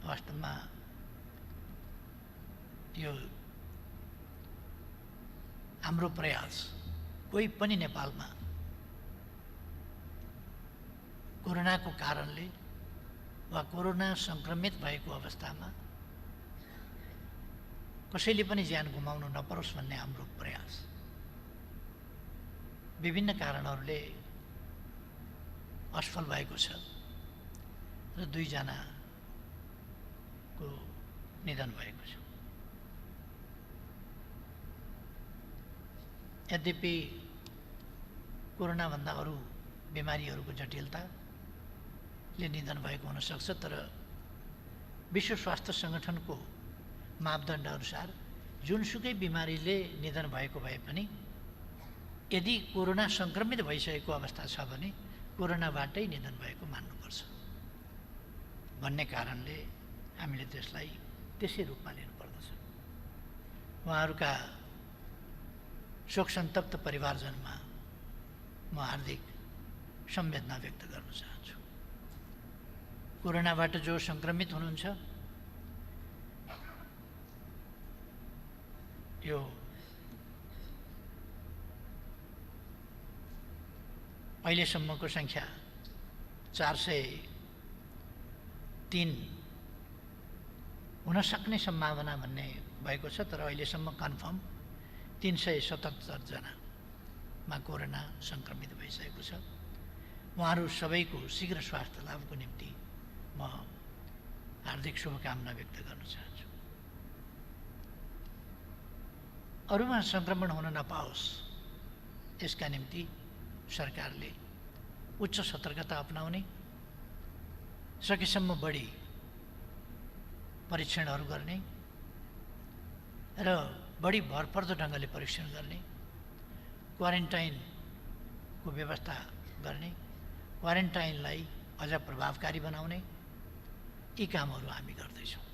वास्तवमा यो हाम्रो प्रयास कोही पनि नेपालमा कोरोनाको कारणले वा कोरोना संक्रमित भएको अवस्थामा कसैले पनि ज्यान गुमाउनु नपरोस् भन्ने हाम्रो प्रयास। विभिन्न कारणहरूले असफल भएको छ र 2 जनाको निधन भएको छ। यद्यपि कोरोनाभन्दा अरू बिमारीहरूको जटिलताले निधन भएको हुन सक्छ, तर विश्व स्वास्थ्य सङ्गठनको मापदण्ड अनुसार जुनसुकै बिमारीले निधन भएको भए पनि यदि कोरोना संक्रमित भइसकेको अवस्था छ भने कोरोनाबाटै निधन भएको मान्नुपर्छ भन्ने कारणले हामीले त्यसलाई त्यसै रूपमा लिनुपर्दछ। उहाँहरूका शोक सन्तप्त परिवारजनमा म हार्दिक संवेदना व्यक्त गर्न चाहन्छु। कोरोनाबाट जो संक्रमित हुनुहुन्छ यो अहिलेसम्मको सङ्ख्या 403 हुन सक्ने सम्भावना भन्ने भएको छ, तर अहिलेसम्म कन्फर्म 377 जनामा कोरोना संक्रमित भइसकेको छ। उहाँहरू सबैको शीघ्र स्वास्थ्य लाभको निम्ति म हार्दिक शुभकामना व्यक्त गर्न चाहन्छु। अरूमा संक्रमण हुन नपाओस् यसका निम्ति सरकारले उच्च सतर्कता अपनाउने, सकेसम्म बढी परीक्षणहरू गर्ने र बढी भरपर्दो ढङ्गले परीक्षण गर्ने, क्वारेन्टाइनको व्यवस्था गर्ने, क्वारेन्टाइनलाई अझ प्रभावकारी बनाउने, यी कामहरू हामी गर्दैछौँ।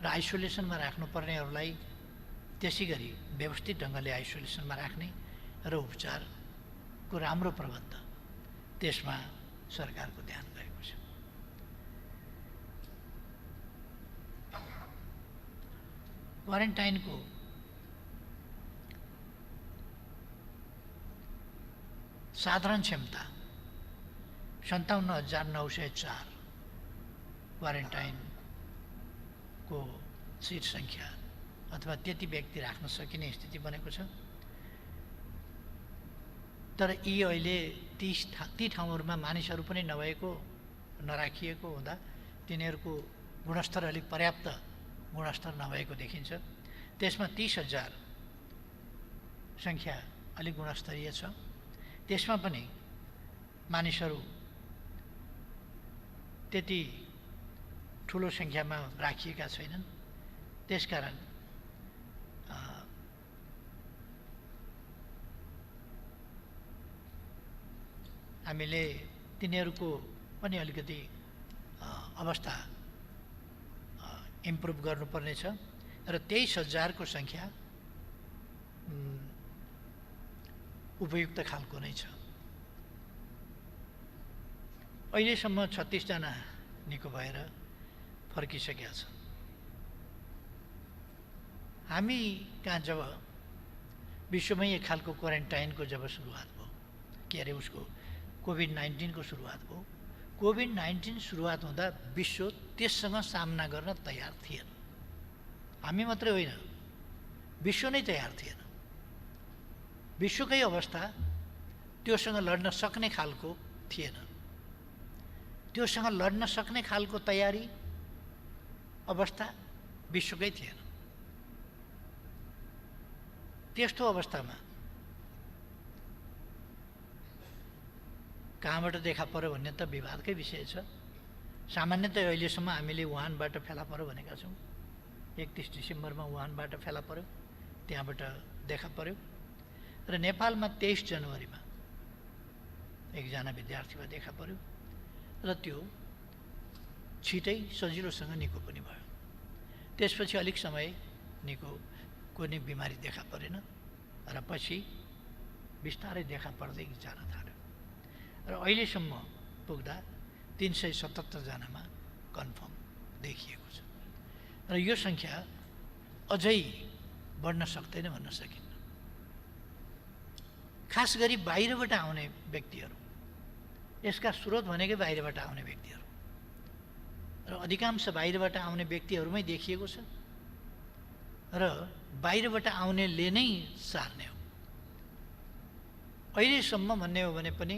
र आइसोलेसनमा राख्नुपर्नेहरूलाई त्यसै गरी व्यवस्थित ढङ्गले आइसोलेसनमा राख्ने र उपचारको राम्रो प्रबन्ध, त्यसमा सरकारको ध्यान गएको छ। क्वारेन्टाइनको साधारण क्षमता 57,904 क्वारेन्टाइनको सिट सङ्ख्या अथवा त्यति व्यक्ति राख्न सकिने स्थिति बनेको छ। तर यी अहिले ती ठाउँहरूमा मानिसहरू पनि नभएको, नराखिएको हुँदा तिनीहरूको गुणस्तर अलिक पर्याप्त गुणस्तर नभएको देखिन्छ। त्यसमा 30,000 सङ्ख्या अलिक गुणस्तरीय छ। त्यसमा पनि मानिसहरू त्यति ठुलो सङ्ख्यामा राखिएका छैनन्। त्यसकारण हामीले तिनीहरूको पनि अलिकति अवस्था इम्प्रुभ गर्नुपर्नेछ र 23,000 को सङ्ख्या उपयुक्त खालको नै छ। अहिलेसम्म 36 जना निको भएर फर्किसकेका छन्। हामी कहाँ जब विश्वमै एक खालको क्वारेन्टाइनको जब सुरुवात भयो, के अरे उसको कोभिड-19 को सुरुवात भयो, कोभिड-19 सुरुवात हुँदा विश्व त्यससँग सामना गर्न तयार थिएन। हामी मात्रै होइन, विश्व नै तयार थिएन। विश्वकै अवस्था त्योसँग लड्न सक्ने खालको थिएन। त्योसँग लड्न सक्ने खालको तयारी अवस्था विश्वकै थिएन। त्यस्तो अवस्थामा कहाँबाट देखा पर्यो भन्ने त विवादकै विषय छ। सामान्यतः अहिलेसम्म हामीले वुहानबाट फेला पर्यो भनेका छौँ। 31 डिसेम्बरमा वुहानबाट फेला पर्यो, त्यहाँबाट देखा पर्यो। र नेपालमा 23 जनवरीमा एकजना विद्यार्थीमा देखा पर्यो र त्यो छिटै सजिलोसँग निको पनि भयो। त्यसपछि अलिक समय निको कुनै बिमारी देखा परेन र पछि बिस्तारै देखा पर्दै जान थाल्यो र अहिलेसम्म पुग्दा 377 जनामा कन्फर्म देखिएको छ र यो सङ्ख्या अझै बढ्न सक्दैन भन्न सकिन्न। खास गरी बाहिरबाट आउने व्यक्तिहरू, यसका स्रोत भनेकै बाहिरबाट आउने व्यक्तिहरू र अधिकांश बाहिरबाट आउने व्यक्तिहरूमै देखिएको छ र बाहिरबाट आउनेले नै सार्ने हो। अहिलेसम्म भन्ने हो भने पनि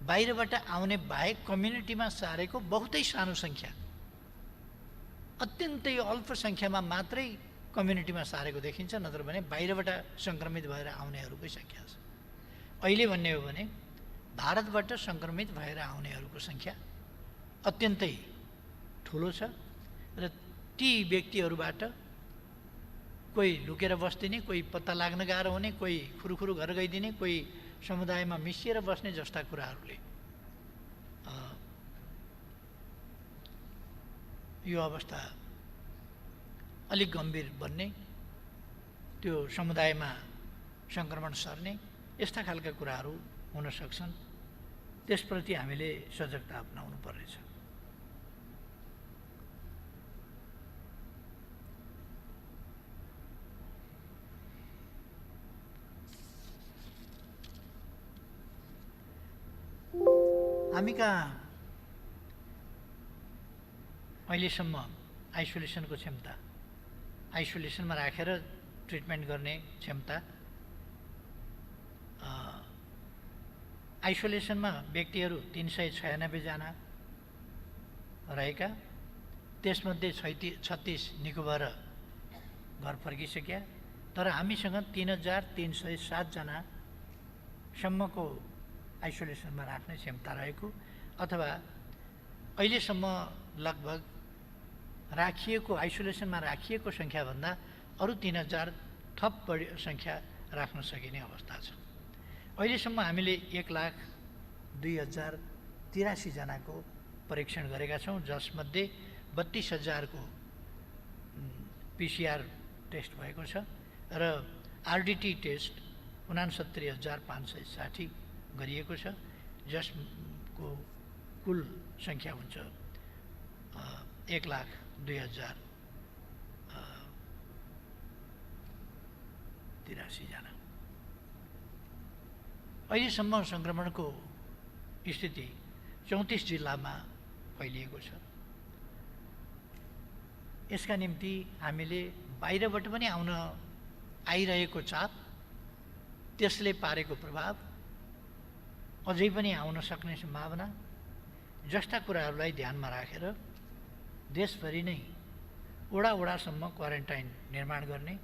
बाहिरबाट आउने बाहेक कम्युनिटीमा सारेको बहुतै सानो सङ्ख्या, अत्यन्तै अल्प सङ्ख्यामा मात्रै कम्युनिटीमा सारेको देखिन्छ, नत्र भने बाहिरबाट सङ्क्रमित भएर आउनेहरूकै सङ्ख्या छ। अहिले भन्ने हो भने भारतबाट सङ्क्रमित भएर आउनेहरूको सङ्ख्या अत्यन्तै ठुलो छ र ती व्यक्तिहरूबाट कोही लुकेर बस्दिने, कोही पत्ता लाग्न गाह्रो हुने, कोही खुरुखुरु घर गइदिने, कोही समुदायमा मिसिएर बस्ने जस्ता कुराहरूले यो अवस्था अलिक गम्भीर बन्ने, त्यो समुदायमा सङ्क्रमण सर्ने, यस्ता खालका कुराहरू हुन सक्छन्। त्यसप्रति हामीले सजगता अपनाउनु पर्नेछ। हामी कहाँ अहिलेसम्म आइसोलेसनको क्षमता, आइसोलेसनमा राखेर ट्रिटमेन्ट गर्ने क्षमता, आइसोलेसनमा व्यक्तिहरू 396 जना रहेका, त्यसमध्ये 36 निको भएर घर फर्किसक्या, तर हामीसँग 3307 जनासम्मको आइसोलेसनमा राख्ने क्षमता रहेको, अथवा अहिलेसम्म लगभग राखिएको आइसोलेसनमा राखिएको सङ्ख्याभन्दा अरू 3000 थप बढी सङ्ख्या राख्न सकिने अवस्था छ। अहिलेसम्म हामीले 1,02,083 जनाको परीक्षण गरेका छौँ, जसमध्ये 32,000 को पिसिआर टेस्ट भएको छ र आरडिटी टेस्ट 69,560 गरिएको छ, जसको कुल सङ्ख्या हुन्छ 1,02,083 जना। अहिलेसम्म सङ्क्रमणको स्थिति 34 जिल्लामा फैलिएको छ। यसका निम्ति हामीले बाहिरबाट पनि आइरहेको चाप, त्यसले पारेको प्रभाव, अझै पनि आउन सक्ने सम्भावना जस्ता कुराहरूलाई ध्यानमा राखेर देशभरि नै वडासम्म क्वारेन्टाइन निर्माण गर्ने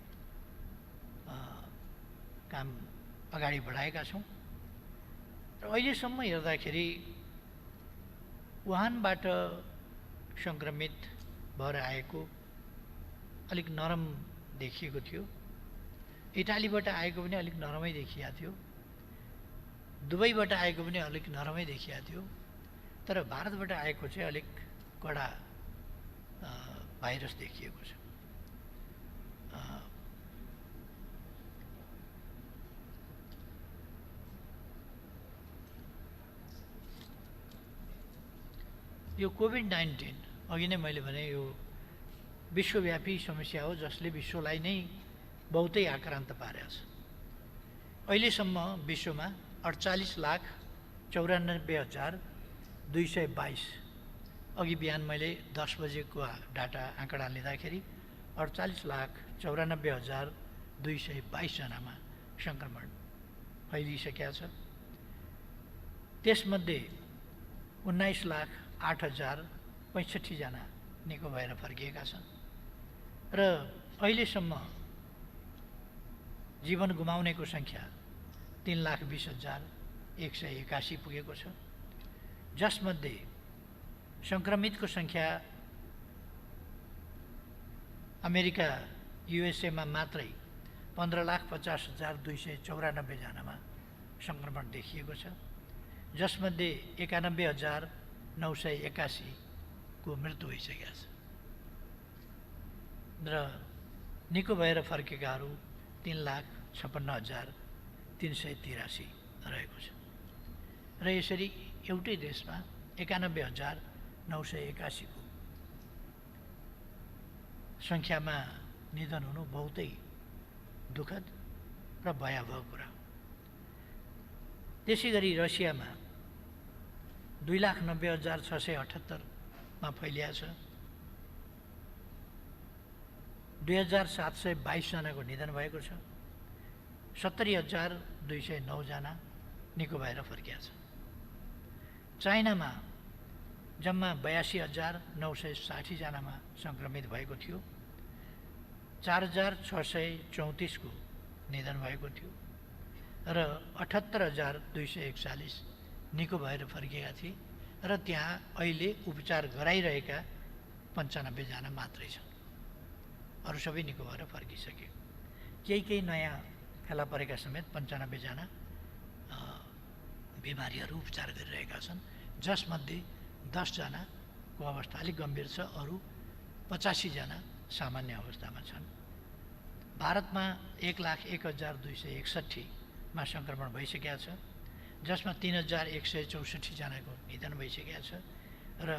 काम अगाडि बढाएका छौँ र अहिलेसम्म हेर्दाखेरि वुहानबाट सङ्क्रमित भएर आएको अलिक नरम देखिएको थियो, इटालीबाट आएको पनि अलिक नरमै देखिएको थियो, दुबईबाट आएको पनि अलिक नरमै देखिएको थियो, तर भारतबाट आएको चाहिँ अलिक कडा भाइरस देखिएको छ। यो कोभिड-19 अघि नै मैले भने यो विश्वव्यापी समस्या हो, जसले विश्वलाई नै बहुतै आक्रान्त पारेको छ। अहिलेसम्म विश्वमा 48,94,222, अघि बिहान मैले 10 बजेको डाटा आँकडा लिँदाखेरि 48,94,222 जनामा सङ्क्रमण फैलिसकेको छ। त्यसमध्ये 19,08,065 जना निको भएर फर्किएका छन् र अहिलेसम्म जीवन गुमाउनेको सङ्ख्या 3,20,181 पुगेको छ, जसमध्ये सङ्क्रमितको सङ्ख्या अमेरिका युएसएमा मात्रै 15,50,294 जनामा सङ्क्रमण देखिएको छ, जसमध्ये 91,981 को मृत्यु भइसकेको छ र निको भएर फर्केकाहरू 3,56,383 रहेको छ र यसरी एउटै देशमा 91,981 को सङ्ख्यामा निधन हुनु बहुतै दुःखद र भयावह कुरा। त्यसै गरी रसियामा 2,90,678 फैलिएको छ। 2,722 जनाको निधन भएको छ। 70,209 जना निको भएर फर्किया छ। चाइनामा जम्मा 82,960 जनामा सङ्क्रमित भएको थियो। 4,634 को निधन भएको थियो र 78,241 निको भएर फर्किएका थिए र त्यहाँ अहिले उपचार गराइरहेका 95 जना मात्रै छन्। अरू सबै निको भएर फर्किसके। केही नयाँ फेला परेका समेत 95 जना बिमारीहरू उपचार गरिरहेका छन्, जसमध्ये 10 जनाको अवस्था अलिक गम्भीर छ, अरू 85 जना सामान्य अवस्थामा छन्। भारतमा 1,01,261 मा सङ्क्रमण भइसकेका छ, जसमा 3,164 जनाको निधन भइसकेका छ र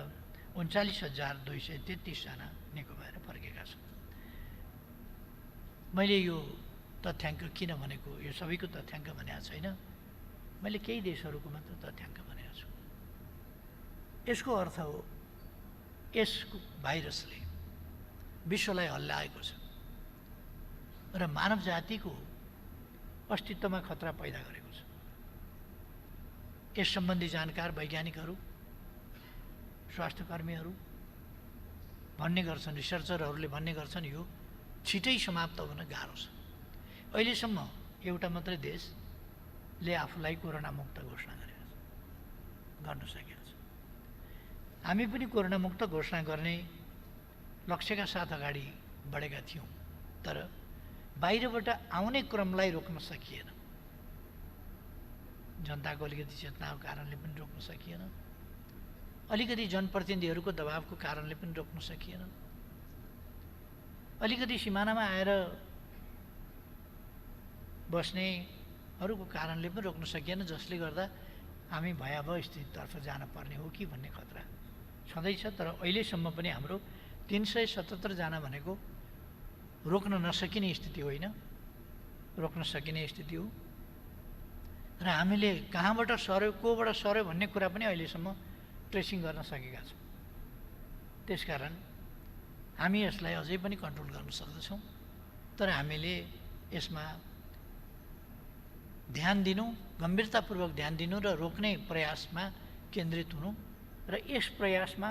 39,233 जना निको भएर फर्केका छन्। मैले यो तथ्याङ्क किन भनेको, यो सबैको तथ्याङ्क भनेको छैन, मैले केही देशहरूको मात्र तथ्याङ्क भनेको छु। यसको अर्थ हो यस भाइरसले विश्वलाई हल्लाएको छ र मानव जातिको अस्तित्वमा खतरा पैदा गरेको छ। यस सम्बन्धी जानकार वैज्ञानिकहरू, स्वास्थ्यकर्मीहरू भन्ने गर्छन्, रिसर्चरहरूले भन्ने गर्छन् यो छिटै समाप्त हुन गाह्रो छ। अहिलेसम्म एउटा मात्रै देशले आफूलाई कोरोना मुक्त घोषणा गर्न सकेको छ। हामी पनि कोरोना मुक्त घोषणा गर्ने लक्ष्यका साथ अगाडि बढेका थियौँ, तर बाहिरबाट आउने क्रमलाई रोक्न सकिएन। जनताको अलिकति चेतनाको कारणले पनि रोक्न सकिएन, अलिकति जनप्रतिनिधिहरूको दबावको कारणले पनि रोक्न सकिएन, अलिकति सिमानामा आएर बस्नेहरूको कारणले पनि रोक्न सकिएन, जसले गर्दा हामी भयावह स्थितितर्फ जान पर्ने हो कि भन्ने खतरा छँदैछ। तर अहिलेसम्म पनि हाम्रो 377 जना भनेको रोक्न नसकिने स्थिति होइन, रोक्न सकिने स्थिति हो र हामीले कहाँबाट सर्यो, कोबाट सर्यो भन्ने कुरा पनि अहिलेसम्म ट्रेसिङ गर्न सकेका छौँ। त्यसकारण हामी यसलाई अझै पनि कन्ट्रोल गर्न सक्दछौँ, तर हामीले यसमा ध्यान दिनु, गम्भीरतापूर्वक ध्यान दिनु र रोक्ने प्रयासमा केन्द्रित हुनु र यस प्रयासमा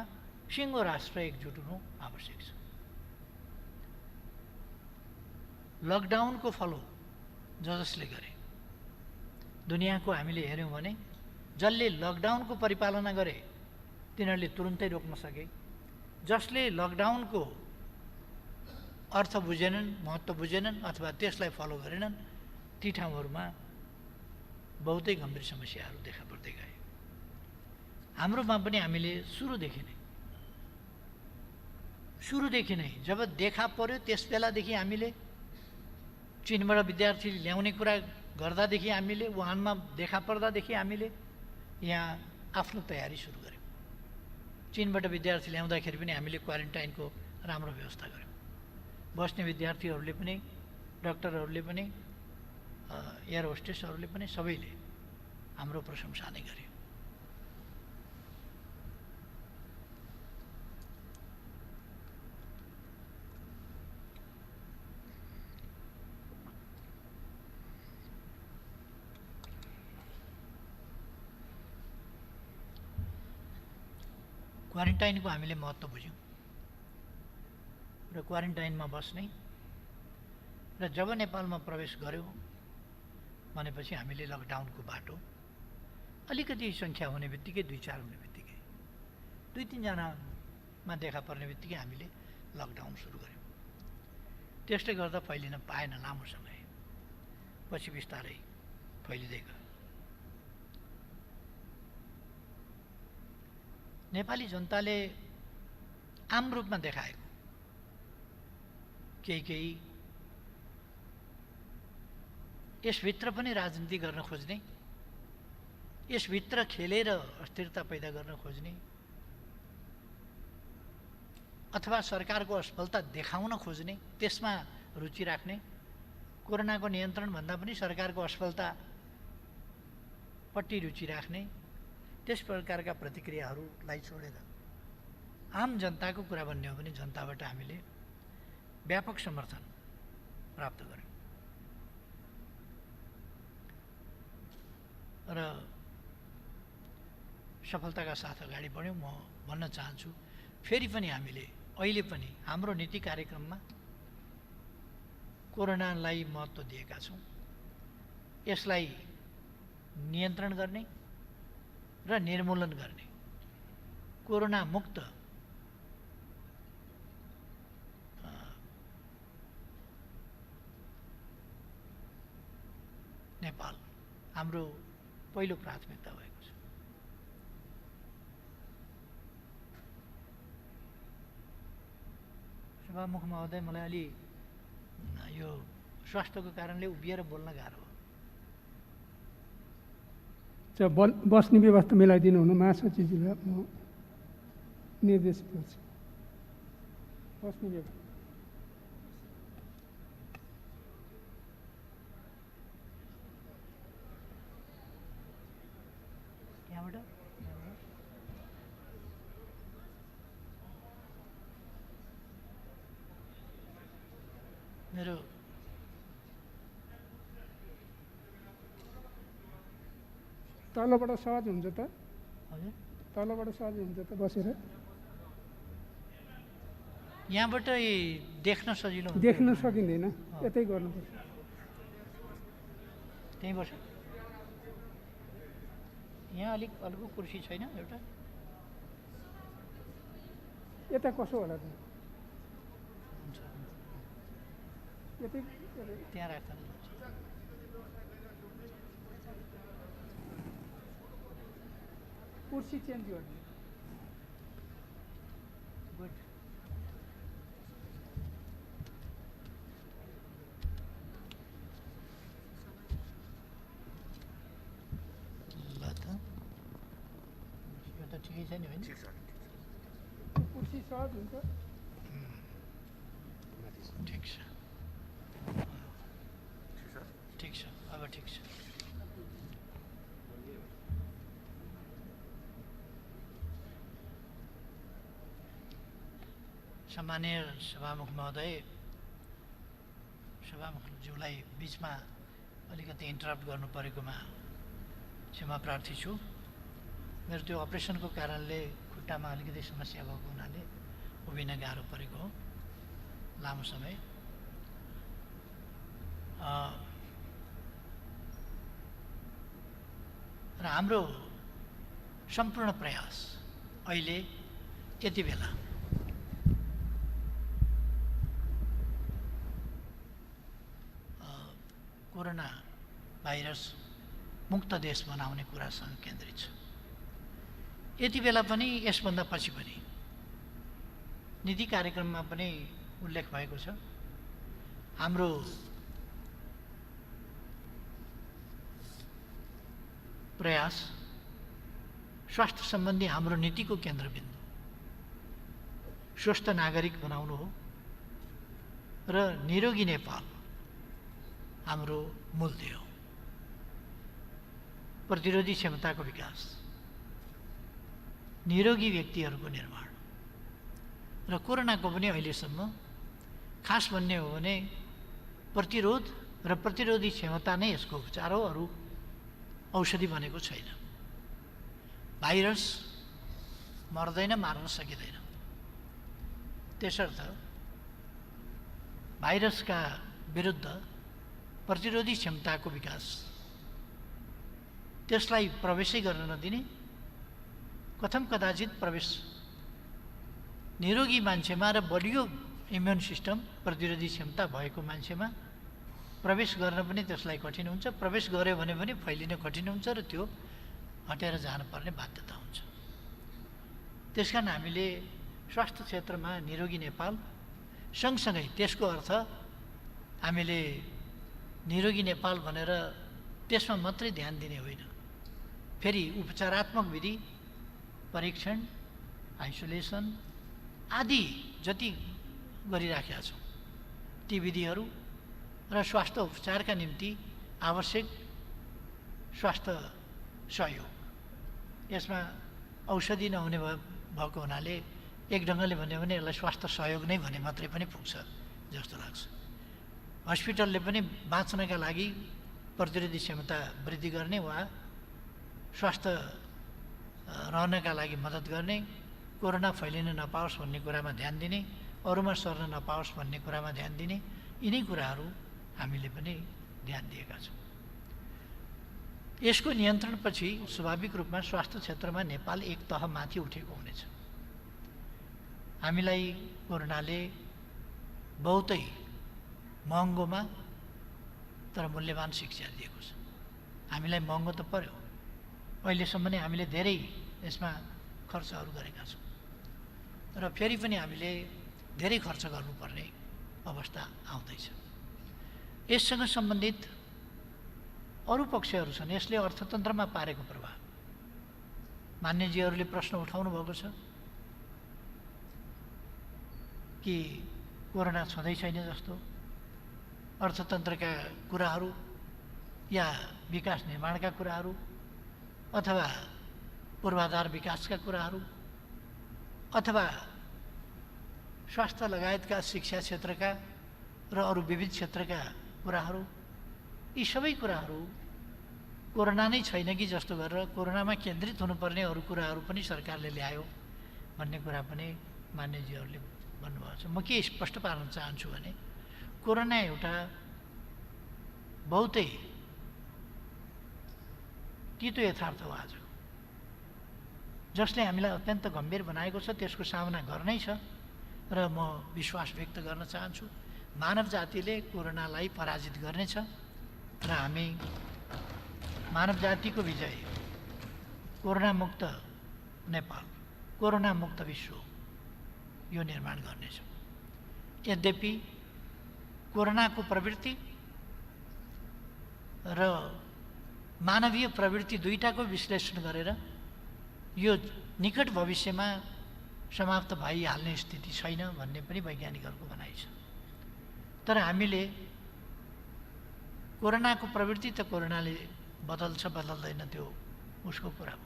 सिङ्गो राष्ट्र एकजुट हुनु आवश्यक छ। लकडाउनको फलो जसले गरे, दुनियाँको हामीले हेऱ्यौँ भने जसले लकडाउनको परिपालना गरे तिनीहरूले तुरुन्तै रोक्न सके, जसले लकडाउनको अर्थ बुझेनन्, महत्त्व बुझेनन् अथवा त्यसलाई फलो गरेनन्, ती ठाउँहरूमा बहुतै गम्भीर समस्याहरू देखा पर्दै गए। हाम्रोमा पनि हामीले सुरुदेखि नै जब देखा पर्यो त्यस बेलादेखि हामीले चीनबाट विद्यार्थी ल्याउने कुरा गर्दादेखि हामीले, वुहानमा देखा पर्दादेखि हामीले यहाँ आफ्नो तयारी सुरु गऱ्यौँ। चीनबाट विद्यार्थी ल्याउँदाखेरि पनि हामीले क्वारेन्टाइनको राम्रो व्यवस्था गऱ्यौँ। बस्ने विद्यार्थीहरूले पनि, डाक्टरहरूले पनि, एयर होस्टेसहरूले पनि सबैले हाम्रो प्रशंसा नै गरे। क्वारेन्टाइनको हामीले महत्त्व बुझ्यौँ र क्वारेन्टाइनमा बस्ने र जब नेपालमा प्रवेश गर्यो भनेपछि हामीले लकडाउनको बाटो अलिकति सङ्ख्या हुने बित्तिकै, 2-4 हुने बित्तिकै, 2-3 जनामा देखा पर्ने बित्तिकै हामीले लकडाउन सुरु गऱ्यौँ। त्यसले गर्दा फैलिन पाएन लामो समय, पछि बिस्तारै फैलिँदै गयो। नेपाली जनताले आम रूपमा देखाएको केही यसभित्र पनि राजनीति गर्न खोज्ने, यसभित्र खेलेर अस्थिरता पैदा गर्न खोज्ने, अथवा सरकारको असफलता देखाउन खोज्ने, त्यसमा रुचि राख्ने, कोरोनाको नियन्त्रणभन्दा पनि सरकारको असफलतापट्टि रुचि राख्ने, त्यस प्रकारका प्रतिक्रियाहरूलाई छोडेर आम जनताको कुरा भन्ने हो भने जनताबाट हामीले व्यापक समर्थन प्राप्त गर्यौँ र सफलताका साथ अगाडि बढ्यौँ। म भन्न चाहन्छु फेरि पनि हामीले अहिले पनि हाम्रो नीति कार्यक्रममा कोरोनालाई महत्त्व दिएका छौँ। यसलाई नियन्त्रण गर्ने र निर्मूलन गर्ने, कोरोना मुक्त नेपाल हाम्रो पहिलो प्राथमिकता भएको छ। सभामुख महोदय, मलाई अलि यो स्वास्थ्यको कारणले उभिएर बोल्न गाह्रो हो। बस्ने व्यवस्था मिलाइदिनु हुन महासचिवजीलाई म निर्देश गर्छु। बस्ने व्यवस्था यहाँबाट मेरो तलबाट सहज हुन्छ त? हजुर, तलबाट सहज हुन्छ त बसेर? यहाँबाट देख्न सजिलो हुन्छ। देख्न सकिँदैन, यतै गर्नुपर्छ। त्यहीँ बस्छ। यहाँ अलिक अर्को कुर्सी छैन एउटा? यता कसो होला त? हुन्छ, यतै त्यहाँ राख्दा नि हुन्छ। कुर्सी चेन्ज गर्ने। गुड। ल त यो त ठिकै छ नि होइन? कुर्सी सहज हुन्छ। ठिक छ, ठिक छ, अब ठिक छ। सम्माननीय सभामुख महोदय, सभामुखज्यूलाई बिचमा अलिकति इन्टरप्ट गर्नु परेकोमा क्षमा प्रार्थी छु। मेरो त्यो अपरेसनको कारणले खुट्टामा अलिकति समस्या भएको हुनाले उभिन गाह्रो परेको हो लामो समय। र हाम्रो सम्पूर्ण प्रयास अहिले यति बेला कोरोना भाइरस मुक्त देश बनाउने कुरासँग केन्द्रित छ। यति बेला पनि यसभन्दा पछि पनि नीति कार्यक्रममा पनि उल्लेख भएको छ, हाम्रो प्रयास स्वास्थ्य सम्बन्धी हाम्रो नीतिको केन्द्रबिन्दु स्वस्थ नागरिक बनाउनु हो र निरोगी नेपाल हाम्रो मूल ध्येय हो। प्रतिरोधी क्षमताको विकास, निरोगी व्यक्तिहरूको निर्माण र कोरोनाको पनि अहिलेसम्म खास भन्ने हो भने प्रतिरोध र प्रतिरोधी क्षमता नै यसको उपचार हो, अरू औषधि बनेको छैन। भाइरस मर्दैन, मार्न सकिँदैन। त्यसर्थ भाइरसका विरुद्ध प्रतिरोधी क्षमताको विकास, त्यसलाई प्रवेशै गर्न नदिने, कथम कदाचित प्रवेश निरोगी मान्छेमा र बलियो इम्युन सिस्टम प्रतिरोधी क्षमता भएको मान्छेमा प्रवेश गर्न पनि त्यसलाई कठिन हुन्छ। प्रवेश गर्यो भने पनि फैलिन कठिन हुन्छ र त्यो हटेर जानुपर्ने बाध्यता हुन्छ। त्यसकारण हामीले स्वास्थ्य क्षेत्रमा निरोगी नेपाल सँगसँगै त्यसको अर्थ हामीले निरोगी नेपाल भनेर त्यसमा मात्रै ध्यान दिने होइन, फेरि उपचारात्मक विधि, परीक्षण, आइसोलेसन, आदि जति गरिराखेका छौँ ती विधिहरू र स्वास्थ्य उपचारका निम्ति आवश्यक स्वास्थ्य सहयोग, यसमा औषधि नहुने भएको हुनाले एक ढङ्गले भन्यो भने यसलाई स्वास्थ्य सहयोग नै भने मात्रै पनि पुग्छ जस्तो लाग्छ। हस्पिटलले पनि बाँच्नका लागि प्रतिरोधी क्षमता वृद्धि गर्ने वा स्वास्थ्य रहनका लागि मद्दत गर्ने, कोरोना फैलिन नपाओस् भन्ने कुरामा ध्यान दिने, अरूमा सर्न नपाओस् भन्ने कुरामा ध्यान दिने, यिनै कुराहरू हामीले पनि ध्यान दिएका छौँ। यसको नियन्त्रणपछि स्वाभाविक रूपमा स्वास्थ्य क्षेत्रमा नेपाल एक तह माथि उठेको हुनेछ। हामीलाई कोरोनाले बहुतै महँगोमा तर मूल्यवान शिक्षा दिएको छ। हामीलाई महँगो त पर्यो, अहिलेसम्म नै हामीले धेरै यसमा खर्चहरू गरेका छौँ र फेरि पनि हामीले धेरै खर्च गर्नुपर्ने अवस्था आउँदैछ। यससँग सम्बन्धित अरू पक्षहरू छन्। यसले अर्थतन्त्रमा पारेको प्रभाव, मान्यजीहरूले प्रश्न उठाउनु भएको छ कि कोरोना छँदै छैन जस्तो अर्थतन्त्रका कुराहरू या विकास निर्माणका कुराहरू अथवा पूर्वाधार विकासका कुराहरू अथवा स्वास्थ्य लगायतका शिक्षा क्षेत्रका र अरू विविध क्षेत्रका कुराहरू, यी सबै कुराहरू कोरोना नै छैन कि जस्तो गरेर कोरोनामा केन्द्रित हुनुपर्ने अरू कुराहरू पनि सरकारले ल्यायो भन्ने कुरा पनि मान्यजीहरूले भन्नुभएको छ। म के स्पष्ट पार्न चाहन्छु भने कोरोना एउटा बहुतै तितो यथार्थ हो आज, जसले हामीलाई अत्यन्त गम्भीर बनाएको छ। त्यसको सामना गर्नै छ र म विश्वास व्यक्त गर्न चाहन्छु मानव जातिले कोरोनालाई पराजित गर्नेछ र हामी मानव जातिको विजय, कोरोना मुक्त नेपाल, कोरोना मुक्त विश्व यो निर्माण गर्नेछौँ। यद्यपि कोरोनाको प्रवृत्ति र मानवीय प्रवृत्ति दुईटाको विश्लेषण गरेर यो निकट भविष्यमा समाप्त भइहाल्ने स्थिति छैन भन्ने पनि वैज्ञानिकहरूको भनाइ छ। तर हामीले कोरोनाको प्रवृत्ति त कोरोनाले बदल्छ बदल्दैन त्यो उसको कुरा हो।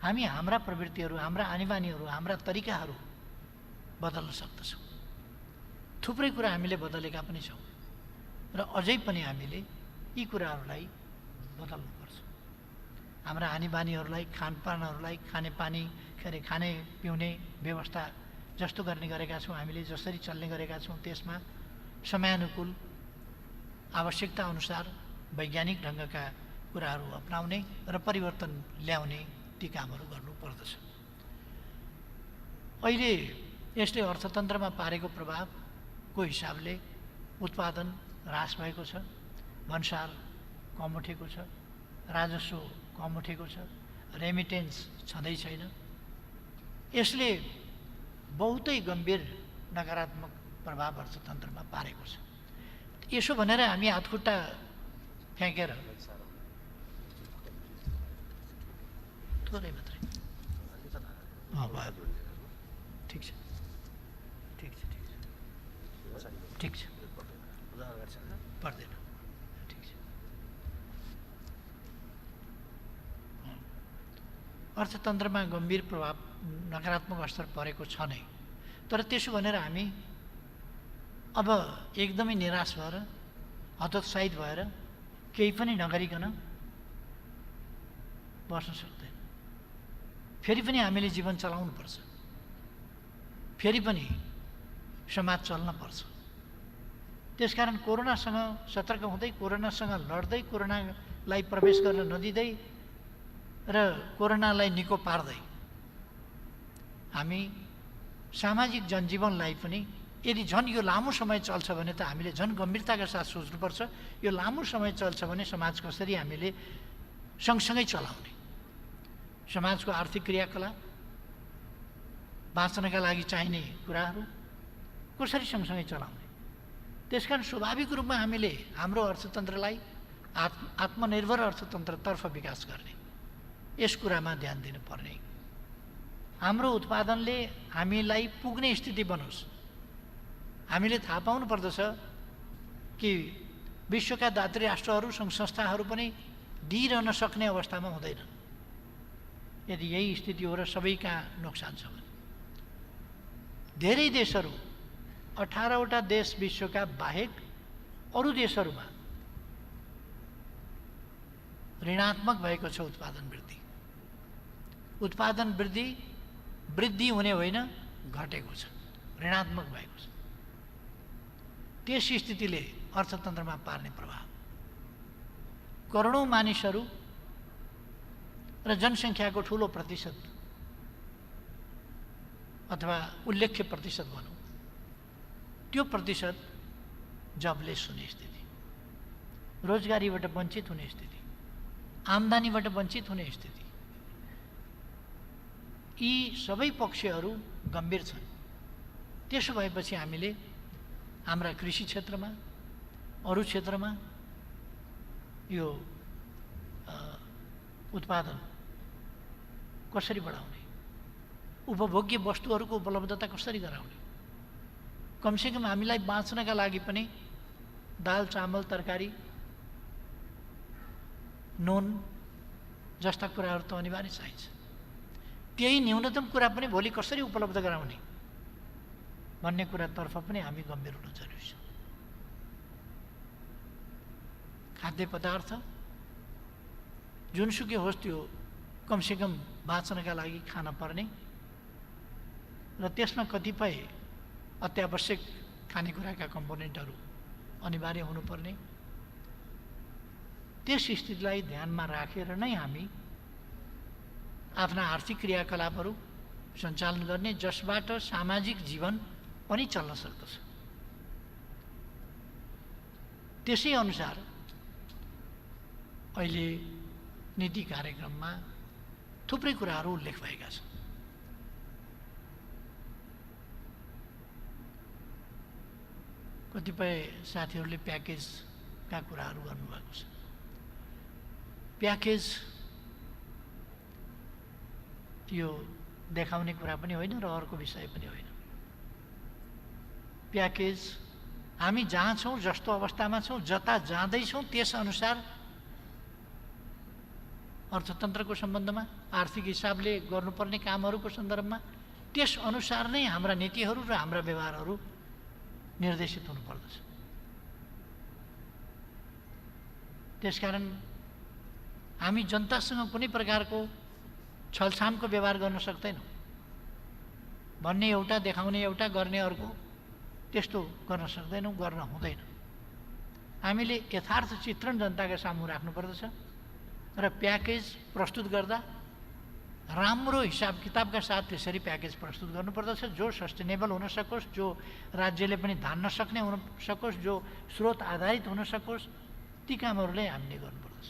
हामी हाम्रा प्रवृत्तिहरू, हाम्रा आनीबानीहरू, हाम्रा तरिकाहरू बदल्न सक्दछौँ। थुप्रै कुरा हामीले बदलेका पनि छौँ र अझै पनि हामीले यी कुराहरूलाई बदल्नुपर्छ। हाम्रा आनीबानीहरूलाई, खानपानहरूलाई, खानेपानी खाने पिउने व्यवस्था जस्तो गर्ने गरेका छौँ, हामीले जसरी चल्ने गरेका छौँ त्यसमा समयानुकूल आवश्यकता अनुसार वैज्ञानिक ढङ्गका कुराहरू अपनाउने र परिवर्तन ल्याउने ती कामहरू गर्नुपर्दछ। अहिले यसले अर्थतन्त्रमा पारेको प्रभावको हिसाबले उत्पादन ह्रास भएको छ, भन्सार कम उठेको छ, राजस्व कम उठेको छ, रेमिटेन्स छँदै छैन। यसले बहुतै गम्भीर नकारात्मक प्रभाव अर्थतन्त्रमा पारेको छ। यसो भनेर हामी हातखुट्टा फ्याँकेर थोरै मात्रै भयो, ठिक छ ठिक छ ठिक छ ठिक छ पर्दैन, ठिक छ। अर्थतन्त्रमा गम्भीर प्रभाव नकारात्मक असर परेको छ नै, तर त्यसो भनेर हामी अब एकदमै निराश भएर हतोत्साहित भएर केही पनि नगरिकन बस्न सक्दैन। फेरि पनि हामीले जीवन चलाउनुपर्छ, फेरि पनि समाज चल्न पर्छ। त्यसकारण कोरोनासँग सतर्क हुँदै, कोरोनासँग लड्दै, कोरोनालाई प्रवेश गर्न नदिँदै र कोरोनालाई निको पार्दै हामी सामाजिक जनजीवनलाई पनि यदि झन् यो लामो समय चल्छ भने त हामीले झन् गम्भीरताका साथ सोच्नुपर्छ। यो लामो समय चल्छ भने समाज कसरी हामीले सँगसँगै चलाउने, समाजको आर्थिक क्रियाकलाप, बाँच्नका लागि चाहिने कुराहरू कसरी सँगसँगै चलाउने। त्यसकारण स्वाभाविक रूपमा हामीले हाम्रो अर्थतन्त्रलाई आत्मनिर्भर अर्थतन्त्रतर्फ विकास गर्ने, यस कुरामा ध्यान दिनुपर्ने हाम्रो उत्पादनले हामीलाई पुग्ने स्थिति बनोस्। हामीले थाहा पाउनु पर्दछ कि विश्वका दात्री राष्ट्रहरू सङ्घ संस्थाहरू पनि दिइरहन सक्ने अवस्थामा हुँदैन यदि यही स्थिति हो र सबै कहाँ नोक्सान छ भने। धेरै देशहरू 18वटा देश विश्वका बाहेक अरू देशहरूमा ऋणात्मक भएको छ उत्पादन वृद्धि। उत्पादन वृद्धि हुने होइन, घटेको छ, ऋणात्मक भएको छ। त्यस स्थितिले अर्थतन्त्रमा पार्ने प्रभाव, करोडौँ मानिसहरू र जनसङ्ख्याको ठुलो प्रतिशत अथवा उल्लेख्य प्रतिशत भनौँ, त्यो प्रतिशत जबलेस हुने स्थिति, रोजगारीबाट वञ्चित हुने स्थिति, आम्दानीबाट वञ्चित हुने स्थिति, यी सबै पक्षहरू गम्भीर छन्। त्यसो भएपछि हामीले हाम्रा कृषि क्षेत्रमा, अरू क्षेत्रमा यो उत्पादन कसरी बढाउने, उपभोग्य वस्तुहरूको उपलब्धता कसरी गराउने, कमसेकम हामीलाई बाँच्नका लागि पनि दाल, चामल, तरकारी, नुन जस्ता कुराहरू त अनिवार्य चाहिन्छ। त्यही न्यूनतम कुरा पनि भोलि कसरी उपलब्ध गराउने भन्ने कुरातर्फ पनि हामी गम्भीर हुन जरुरी छ। खाद्य पदार्थ जुनसुकै होस् त्यो कमसेकम बाँच्नका लागि खान पर्ने र त्यसमा कतिपय अत्यावश्यक खानेकुराका कम्पोनेन्टहरू अनिवार्य हुनुपर्ने, त्यस स्थितिलाई ध्यानमा राखेर नै हामी आफ्ना आर्थिक क्रियाकलापहरू सञ्चालन गर्ने, जसबाट सामाजिक जीवन पनि चल्न सक्दछ। त्यसै अनुसार अहिले नीति कार्यक्रममा थुप्रै कुराहरू उल्लेख भएका छन्। कतिपय साथीहरूले प्याकेजका कुराहरू गर्नुभएको छ। प्याकेज यो देखाउने कुरा पनि होइन र अर्को विषय पनि होइन। प्याकेज हामी जहाँ छौँ, जस्तो अवस्थामा छौँ, जता जाँदैछौँ त्यसअनुसार अर्थतन्त्रको सम्बन्धमा, आर्थिक हिसाबले गर्नुपर्ने कामहरूको सन्दर्भमा त्यसअनुसार नै हाम्रा नीतिहरू र हाम्रा व्यवहारहरू निर्देशित हुनुपर्दछ। त्यसकारण हामी जनतासँग कुनै प्रकारको छलछामको व्यवहार गर्न सक्दैनौँ। भन्ने एउटा, देखाउने एउटा, गर्ने अर्को, त्यस्तो गर्न सक्दैनौँ, गर्न हुँदैन। हामीले यथार्थ चित्रण जनताका सामु राख्नुपर्दछ र प्याकेज प्रस्तुत गर्दा राम्रो हिसाब किताबका साथ त्यसरी प्याकेज प्रस्तुत गर्नुपर्दछ, जो सस्टेनेबल हुन सकोस्, जो राज्यले पनि धान्न सक्ने हुन सकोस्, जो स्रोत आधारित हुन सकोस्, ती कामहरूलाई हामीले गर्नुपर्दछ।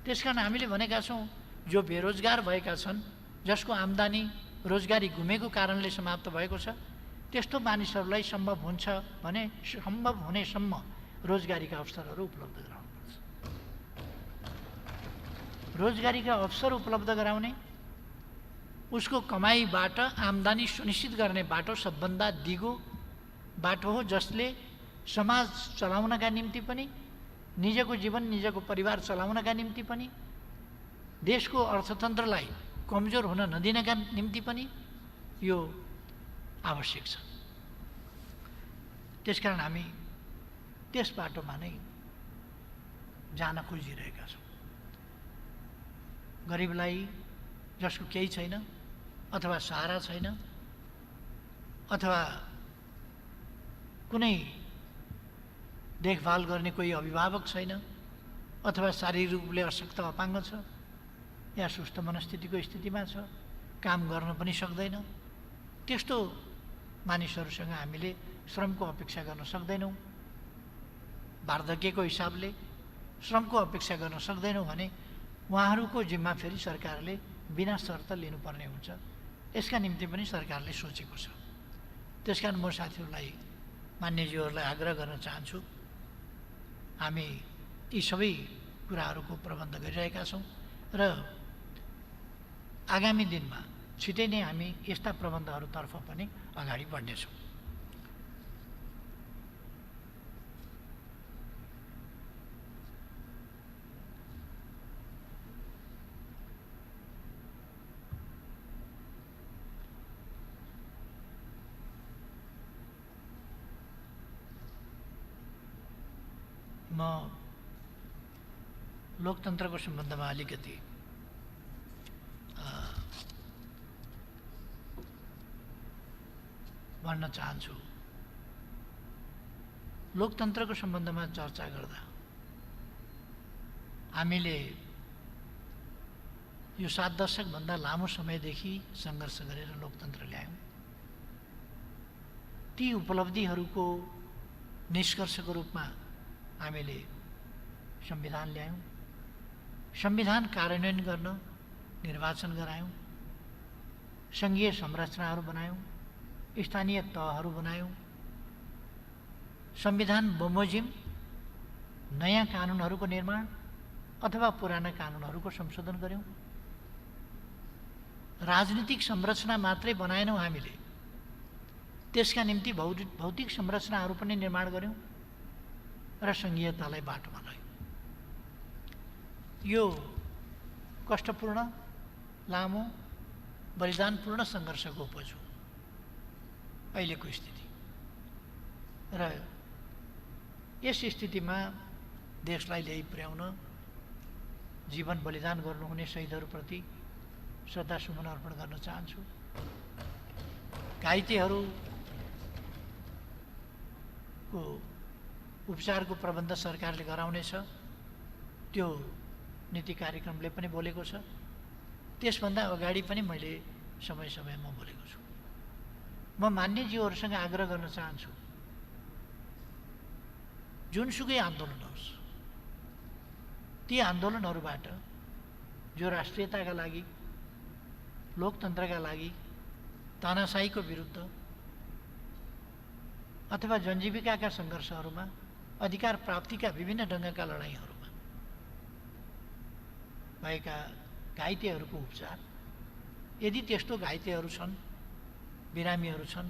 त्यसकारण हामीले भनेका छौँ, जो बेरोजगार भएका छन्, जसको आम्दानी रोजगारी गुमेको कारणले समाप्त भएको छ, त्यस्तो मानिसहरूलाई सम्भव हुन्छ भने सम्भव हुनेसम्म रोजगारीका अवसरहरू उपलब्ध गराउनुपर्छ। रोजगारीका अवसर उपलब्ध गराउने, उसको कमाईबाट आम्दानी सुनिश्चित गर्ने बाटो सबभन्दा दिगो बाटो हो, जसले समाज चलाउनका निम्ति पनि, निजको जीवन, निजको परिवार चलाउनका निम्ति पनि, देशको अर्थतन्त्रलाई कमजोर हुन नदिनका निम्ति पनि यो आवश्यक छ। त्यसकारण हामी त्यस बाटोमा नै जान खोजिरहेका छौँ। गरिबलाई, जसको केही छैन अथवा सहारा छैन अथवा कुनै देखभाल गर्ने कोही अभिभावक छैन अथवा शारीरिक रूपले अशक्त अपाङ्ग छ या सुस्त मनस्थितिको स्थितिमा छ, काम गर्न पनि सक्दैन, त्यस्तो मानिसहरूसँग हामीले श्रमको अपेक्षा गर्न सक्दैनौँ। वार्धक्यको हिसाबले श्रमको अपेक्षा गर्न सक्दैनौँ भने उहाँहरूको जिम्मा फेरि सरकारले बिना शर्त लिनुपर्ने हुन्छ। यसका निम्ति पनि सरकारले सोचेको छ। त्यसकारण म साथीहरूलाई, मान्यज्यूहरूलाई आग्रह गर्न चाहन्छु, हामी यी सबै कुराहरूको प्रबन्ध गरिरहेका छौँ र आगामी दिनमा छिटै नै हामी यस्ता प्रबन्धहरूतर्फ पनि अगाडि बढ्नेछौँ। म लोकतन्त्रको सम्बन्धमा अलिकति भन्न चाहन्छु। लोकतन्त्रको सम्बन्धमा चर्चा गर्दा हामीले यो 7 दशकभन्दा लामो समयदेखि सङ्घर्ष गरेर लोकतन्त्र ल्यायौँ। ती उपलब्धिहरूको निष्कर्षको रूपमा हामीले संविधान ल्यायौँ। संविधान कार्यान्वयन गर्न निर्वाचन गरायौँ, सङ्घीय संरचनाहरू बनायौँ, स्थानीय तहहरू बनायौँ, संविधान बमोजिम नयाँ कानुनहरूको निर्माण अथवा पुराना कानुनहरूको संशोधन गऱ्यौँ। राजनीतिक संरचना मात्रै बनाएनौँ हामीले, त्यसका निम्ति भौतिक संरचनाहरू पनि निर्माण गऱ्यौँ र सङ्घीयतालाई बाटोमा ल्यायौँ। यो कष्टपूर्ण, लामो, बलिदानपूर्ण सङ्घर्षको उपज हो अहिलेको स्थिति। र यस स्थितिमा देशलाई ल्याइ पुर्याउन जीवन बलिदान गर्नुहुने शहीदहरूप्रति श्रद्धासुमन अर्पण गर्न चाहन्छु। घाइतेहरूको उपचारको प्रबन्ध सरकारले गराउनेछ, त्यो नीति कार्यक्रमले पनि बोलेको छ। त्यसभन्दा अगाडि पनि मैले समय समयमा बोलेको छु। म मान्यज्यूहरूसँग आग्रह गर्न चाहन्छु, जुनसुकै आन्दोलन होस्, ती आन्दोलनहरूबाट जो राष्ट्रियताका लागि, लोकतन्त्रका लागि, तानाशाहीको विरुद्ध अथवा जनजीविकाका सङ्घर्षहरूमा, अधिकार प्राप्तिका विभिन्न ढङ्गका लडाइँहरूमा भएका घाइतेहरूको उपचार, यदि त्यस्तो घाइतेहरू छन्, बिरामीहरू छन्,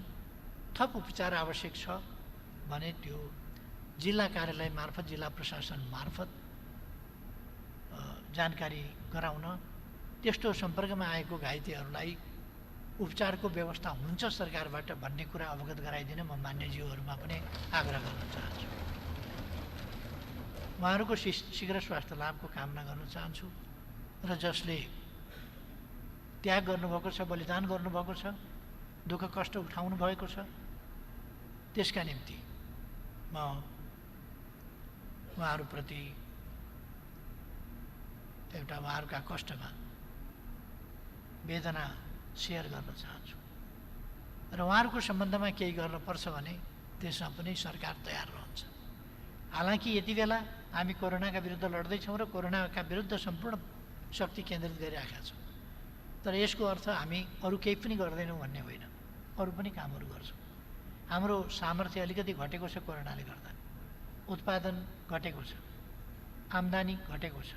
थप उपचार आवश्यक छ भने त्यो जिल्ला कार्यालय मार्फत, जिल्ला प्रशासन मार्फत जानकारी गराउन, त्यस्तो सम्पर्कमा आएको घाइतेहरूलाई उपचारको व्यवस्था हुन्छ सरकारबाट भन्ने कुरा अवगत गराइदिन म मान्यज्यूहरूमा पनि आग्रह गर्न चाहन्छु। उहाँहरूको शीघ्र स्वास्थ्य लाभको कामना गर्न चाहन्छु र जसले त्याग गर्नुभएको छ, बलिदान गर्नुभएको छ, दुःख कष्ट उठाउनु भएको छ, त्यसका निम्ति म उहाँहरूप्रति एउटा उहाँहरूका कष्टमा वेदना सेयर गर्न चाहन्छु र उहाँहरूको सम्बन्धमा केही गर्नुपर्छ भने त्यसमा पनि सरकार तयार रहन्छ। हालांकि यति बेला हामी कोरोनाका विरुद्ध लड्दैछौँ र कोरोनाका विरुद्ध सम्पूर्ण शक्ति केन्द्रित गरिरहेका छौँ, तर यसको अर्थ हामी अरू केही पनि गर्दैनौँ भन्ने होइन, अरू पनि कामहरू गर्छौँ। हाम्रो सामर्थ्य अलिकति घटेको छ कोरोनाले गर्दा, उत्पादन घटेको छ, आम्दानी घटेको छ,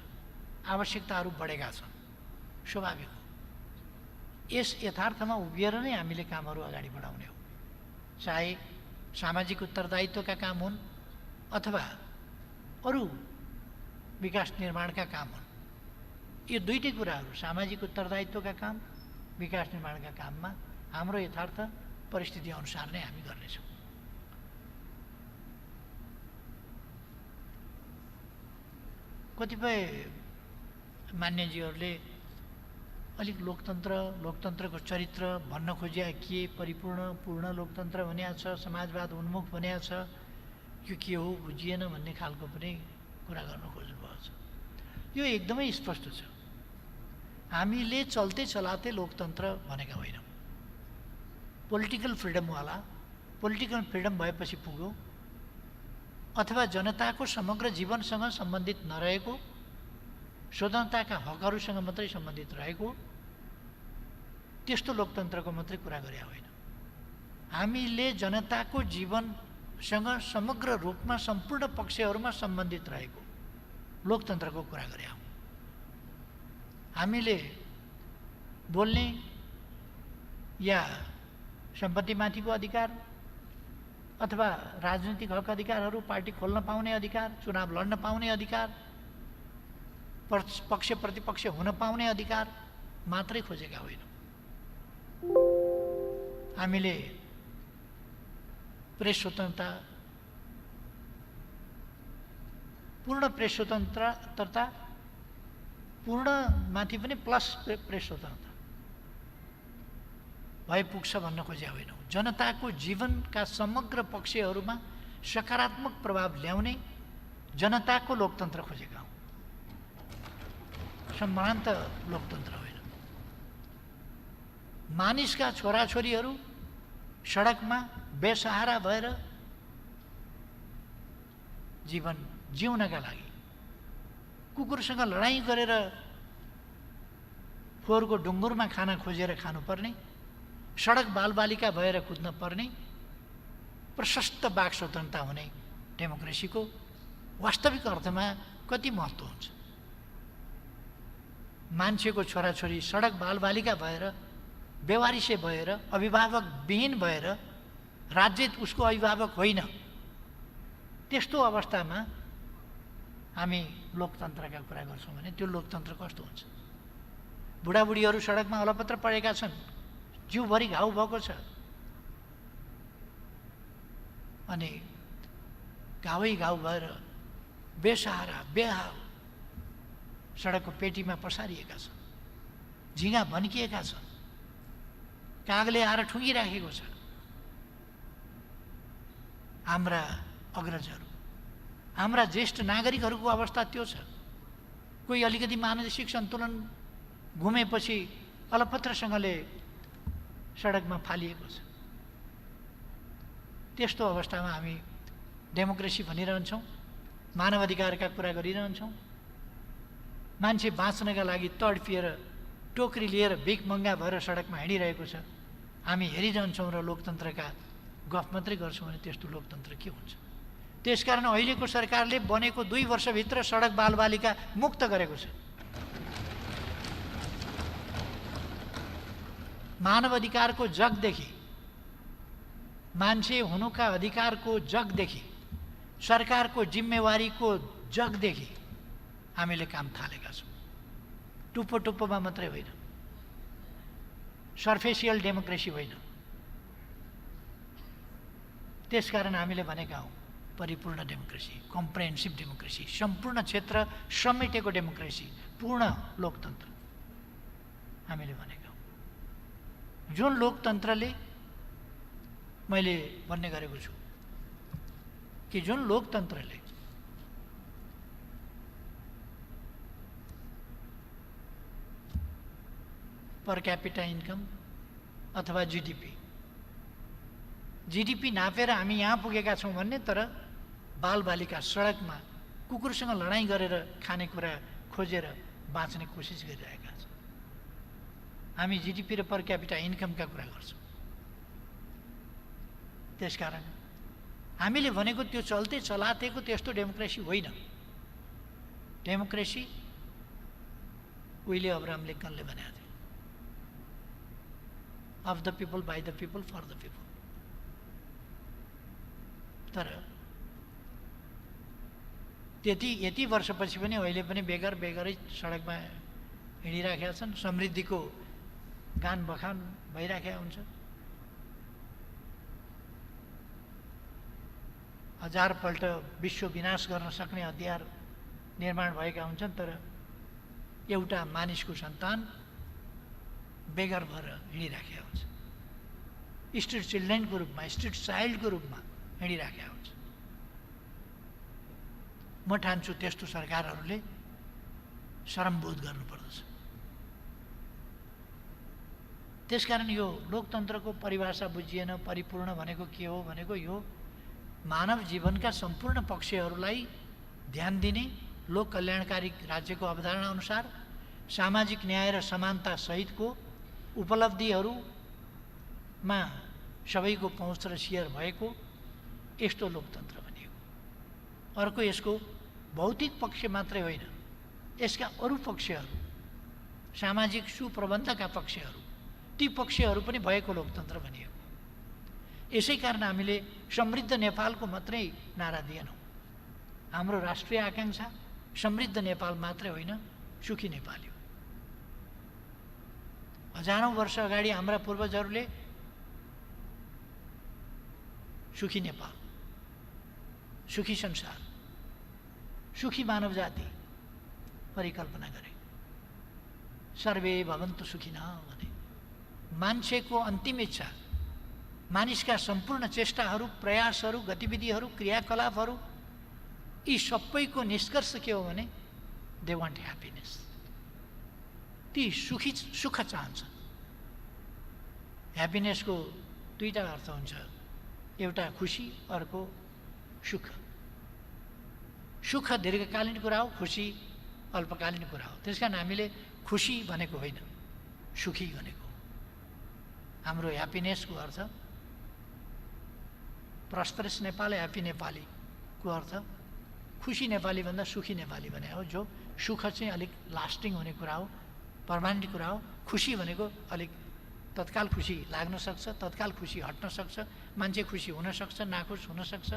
आवश्यकताहरू बढेका छन्, स्वाभाविक हो। यस यथार्थमा उभिएर नै हामीले कामहरू अगाडि बढाउने हो, चाहे सामाजिक उत्तरदायित्वका काम हुन् अथवा अरू विकास निर्माणका काम हुन्। यो दुईटै कुराहरू, सामाजिक उत्तरदायित्वका काम, विकास निर्माणका काममा हाम्रो यथार्थ परिस्थिति अनुसार नै हामी गर्नेछौँ। कतिपय मान्यजीहरूले अलिक लोकतन्त्रको चरित्र भन्न खोजिया के परिपूर्ण पूर्ण लोकतन्त्र भनिएको छ, समाजवाद उन्मुख भनिएको छ, यो के हो बुझिएन भन्ने खालको पनि कुरा गर्न खोज्नुभएको छ। यो एकदमै स्पष्ट छ, हामीले चल्ते चलाते लोकतन्त्र भनेका होइनौँ। पोलिटिकल फ्रिडमवाला, पोलिटिकल फ्रिडम भएपछि पुग्यो अथवा जनताको समग्र जीवनसँग सम्बन्धित नरहेको, स्वतन्त्रताका हकहरूसँग मात्रै सम्बन्धित रहेको त्यस्तो लोकतन्त्रको मात्रै कुरा गरे होइन। हामीले जनताको जीवनसँग समग्र रूपमा सम्पूर्ण पक्षहरूमा सम्बन्धित रहेको लोकतन्त्रको कुरा गरे हौँ। हामीले बोल्ने, या सम्पत्तिमाथिको अधिकार अथवा राजनीतिक हक अधिकारहरू, पार्टी खोल्न पाउने अधिकार, चुनाव लड्न पाउने अधिकार, पक्ष प्रतिपक्ष हुन पाउने अधिकार मात्रै खोजेका होइनौँ। हामीले प्रेस स्वतन्त्रता, पूर्ण प्रेस स्वतन्त्रता, पूर्ण माथि पनि प्लस प्रेस स्वतन्त्रता भए पुग्छ भन्न खोजेका होइनौँ। जनताको जीवनका समग्र पक्षहरूमा सकारात्मक प्रभाव ल्याउने जनताको लोकतन्त्र खोजेका हौँ, सम्भ्रान्त लोकतन्त्र होइन। मानिसका छोराछोरीहरू सडकमा बेसहारा भएर जीवन जिउनका लागि कुकुरसँग लडाईँ गरेर फोहोरको ढुङ्गुरमा खाना खोजेर खानुपर्ने, सडक बालबालिका भएर कुद्न पर्ने, प्रशस्त वाक स्वतन्त्रता हुने डेमोक्रेसीको वास्तविक अर्थमा कति महत्त्व हुन्छ। मान्छेको छोराछोरी सडक बालबालिका भएर, बेवारिसे भएर, अभिभावक विहीन भएर, राज्य उसको अभिभावक होइन, त्यस्तो अवस्थामा हामी लोकतन्त्रका कुरा गर्छौँ भने त्यो लोकतन्त्र कस्तो हुन्छ? बुढाबुढीहरू सडकमा अलपत्र परेका छन्, जिउभरि घाउ भएको छ, अनि घावै घाउ भएर बेसहारा बेहाल सडकको पेटीमा पसारिएका छन्, झिँगा भन्किएका छन्, कागले आएर ठुङ्गिराखेको छ। हाम्रा अग्रजहरू, हाम्रा ज्येष्ठ नागरिकहरूको अवस्था त्यो छ। कोही अलिकति मानसिक सन्तुलन घुमेपछि अलपत्रसँगले सडकमा फालिएको छ। त्यस्तो अवस्थामा हामी डेमोक्रेसी भनिरहन्छौँ, मानवाधिकारका कुरा गरिरहन्छौँ। मान्छे बाँच्नका लागि तडपिएर टोकरी लिएर भिख मङ्गा भएर सडकमा हिँडिरहेको छ, हामी हेरिरहन्छौँ र लोकतन्त्रका गफ मात्रै गर्छौँ भने त्यस्तो लोकतन्त्र के हुन्छ? त्यसकारण अहिलेको सरकारले बनेको 2 वर्षभित्र सडक बालबालिका मुक्त गरेको छ। मानव अधिकारको जगदेखि, मान्छे हुनुका अधिकारको जगदेखि, सरकारको जिम्मेवारीको जगदेखि हामीले काम थालेका छौँ। टुप्पो टुप्पोमा मात्रै होइन, सर्फेसियल डेमोक्रेसी होइन। त्यसकारण हामीले भनेका हौँ परिपूर्ण डेमोक्रेसी, कम्प्रेहेन्सिभ डेमोक्रेसी, सम्पूर्ण क्षेत्र समेटेको डेमोक्रेसी, पूर्ण लोकतन्त्र हामीले भनेका हौँ। जुन लोकतन्त्रले, मैले भन्ने गरेको छु कि जुन लोकतन्त्रले पर क्यापिटा इन्कम अथवा जिडिपी नापेर हामी यहाँ पुगेका छौँ भन्ने, तर बालबालिका सडकमा कुकुरसँग लडाईँ गरेर खानेकुरा खोजेर बाँच्ने कोसिस गरिरहेका छौँ। हामी जिडिपी र पर क्यापिटा इन्कमका कुरा गर्छौँ। त्यसकारण हामीले भनेको त्यो चल्ते चलातेको त्यस्तो डेमोक्रेसी होइन। डेमोक्रेसी उहिले अब्राहम लिङ्कनले भनेको थियो, of the people, by the people, for the people. तर यति वर्षपछि पनि अहिले पनि बेगरै सडकमा हिँडिराखेका छन्। समृद्धिको गान बखान भइराखेका हुन्छ। 1000 पल्ट विश्व विनाश गर्न सक्ने हतियार निर्माण भएका हुन्छन्, तर एउटा मानिसको सन्तान बेगर भएर हिँडिराखेका हुन्छ। स्ट्रिट चिल्ड्रेनको रूपमा, स्ट्रिट चाइल्डको रूपमा हिँडिराखेका हुन्छ। म ठान्छु त्यस्तो सरकारहरूले शरमबोध गर्नुपर्दछ। त्यसकारण यो लोकतन्त्रको परिभाषा बुझिएन। परिपूर्ण भनेको के हो भनेको यो मानव जीवनका सम्पूर्ण पक्षहरूलाई ध्यान दिने, लोक कल्याणकारी राज्यको अवधारणा अनुसार सामाजिक न्याय र समानता सहितको उपलब्धिहरूमा सबैको पहुँच र सेयर भएको यस्तो लोकतन्त्र भनिएको। अर्को यसको भौतिक पक्ष मात्रै होइन, यसका अरू पक्षहरू, सामाजिक सुप्रबन्धका पक्षहरू, ती पक्षहरू पनि भएको लोकतन्त्र भनिएको। यसै कारण हामीले समृद्ध नेपालको मात्रै नारा दिएनौँ। हाम्रो राष्ट्रिय आकाङ्क्षा समृद्ध नेपाल मात्रै होइन, सुखी नेपाली हो। हजारौँ वर्ष अगाडि हाम्रा पूर्वजहरूले सुखी नेपाल, सुखी संसार, सुखी मानव जाति परिकल्पना गरे। सर्वे भवन्तु सुखिनः भने मान्छेको अन्तिम इच्छा, मानिसका सम्पूर्ण चेष्टाहरू, प्रयासहरू, गतिविधिहरू, क्रियाकलापहरू यी सबैको निष्कर्ष के हो भने दे वान्ट ह्याप्पिनेस। ती सुख चाहन्छ। ह्याप्पिनेसको दुईटा अर्थ हुन्छ, एउटा खुसी, अर्को सुख। सुख दीर्घकालीन कुरा हो, खुसी अल्पकालीन कुरा हो। त्यस कारण हामीले खुसी भनेको होइन, सुखी भनेको। हाम्रो ह्याप्पिनेसको अर्थ, प्रस्परस नेपाल, ह्याप्पी नेपालीको अर्थ खुसी नेपाली भन्दा सुखी नेपाली भने हो। जो सुख चाहिँ अलिक लास्टिङ हुने कुरा हो, पर्मानेन्ट कुरा हो। खुसी भनेको अलिक तत्काल खुसी लाग्न सक्छ, तत्काल खुसी हट्न सक्छ, मान्छे खुसी हुन सक्छ, नाखुस हुन सक्छ,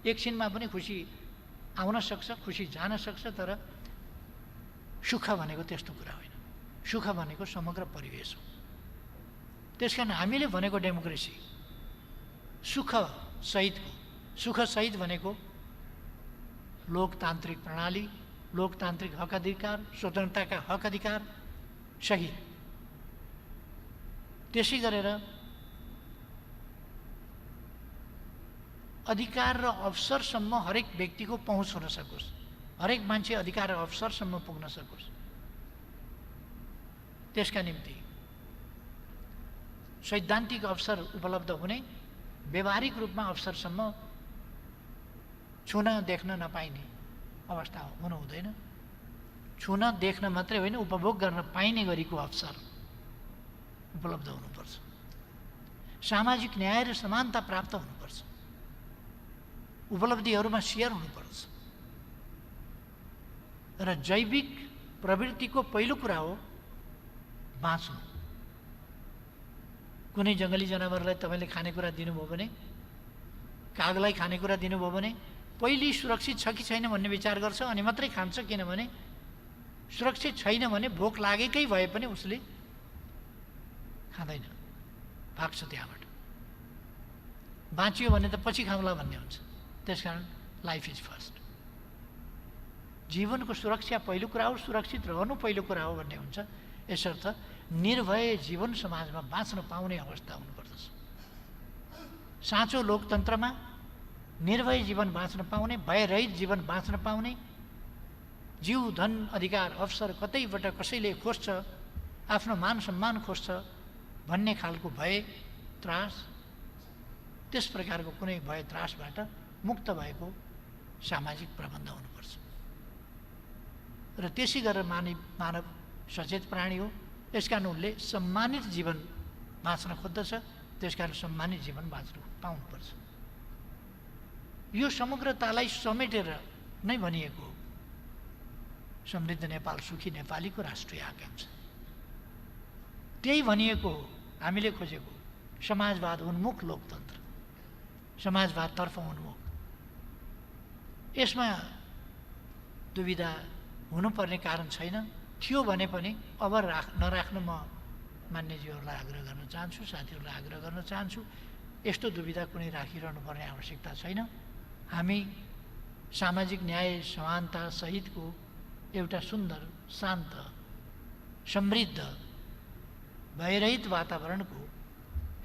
एकछिनमा पनि खुसी आउन सक्छ, खुसी जान सक्छ। तर सुख भनेको त्यस्तो कुरा होइन। सुख भनेको समग्र परिवेश हो। त्यस कारण हामीले भनेको डेमोक्रेसी सुख सहितको, सुख सहित भनेको लोकतान्त्रिक प्रणाली, लोकतान्त्रिक हक अधिकार, स्वतन्त्रताका हक अधिकार सहित। त्यसै गरेर अधिकार र अवसरसम्म हरेक व्यक्तिको पहुँच हुन सकोस्, हरेक मान्छे अधिकार र अवसरसम्म पुग्न सकोस्। त्यसका निम्ति सैद्धान्तिक अवसर उपलब्ध हुने, व्यवहारिक रूपमा अवसरसम्म छुन देख्न नपाइने अवस्था हुनु हुँदैन। छुन देख्न मात्रै होइन, उपभोग गर्न पाइने गरीको अवसर उपलब्ध हुनुपर्छ। सामाजिक न्याय र समानता प्राप्त हुनुपर्छ। उपलब्धिहरूमा सेयर हुनुपर्छ। र जैविक प्रवृत्तिको पहिलो कुरा हो बाँच्नु। कुनै जङ्गली जनावरलाई तपाईँले खानेकुरा दिनुभयो भने, कागलाई खानेकुरा दिनुभयो भने पहिले सुरक्षित छ कि छैन भन्ने विचार गर्छ, अनि मात्रै खान्छ। किनभने सुरक्षित छैन भने भोक लागेकै भए पनि उसले खाँदैन, भाग्छ त्यहाँबाट। बाँचियो भने त पछि खाउँला भन्ने हुन्छ। त्यसकारण लाइफ इज फर्स्ट। जीवनको सुरक्षा पहिलो कुरा हो, सुरक्षित रहनु पहिलो कुरा हो भन्ने हुन्छ। यसर्थ निर्भय जीवन समाजमा बाँच्न पाउने अवस्था हुनुपर्दछ। साँचो लोकतन्त्रमा निर्भय जीवन बाँच्न पाउने, भयरहित जीवन बाँच्न पाउने, जीव, धन, अधिकार, अवसर कतैबाट कसैले खोज्छ, आफ्नो मान सम्मान खोज्छ भन्ने खालको भय, त्रास, त्यस प्रकारको कुनै भय त्रासबाट मुक्त भएको सामाजिक प्रबन्ध हुनुपर्छ। र त्यसै गरेर मानव सचेत प्राणी हो। यसकारण उसले सम्मानित जीवन बाँच्न खोज्दछ। त्यसकारण सम्मानित जीवन बाँच्न पाउनुपर्छ। यो समग्रतालाई समेटेर नै भनिएको हो समृद्ध नेपाल, सुखी नेपालीको राष्ट्रिय आकाङ्क्षा। त्यही भनिएको हो हामीले खोजेको समाजवाद उन्मुख लोकतन्त्र, समाजवादतर्फ उन्मुख। यसमा दुविधा हुनुपर्ने कारण छैन। थियो भने पनि अब नराख्न म मान्यजीहरूलाई आग्रह गर्न चाहन्छु, साथीहरूलाई आग्रह गर्न चाहन्छु। यस्तो दुविधा कुनै राखिरहनु पर्ने आवश्यकता छैन। हामी सामाजिक न्याय समानता सहितको एउटा सुन्दर, शान्त, समृद्ध, भयरहित वातावरणको,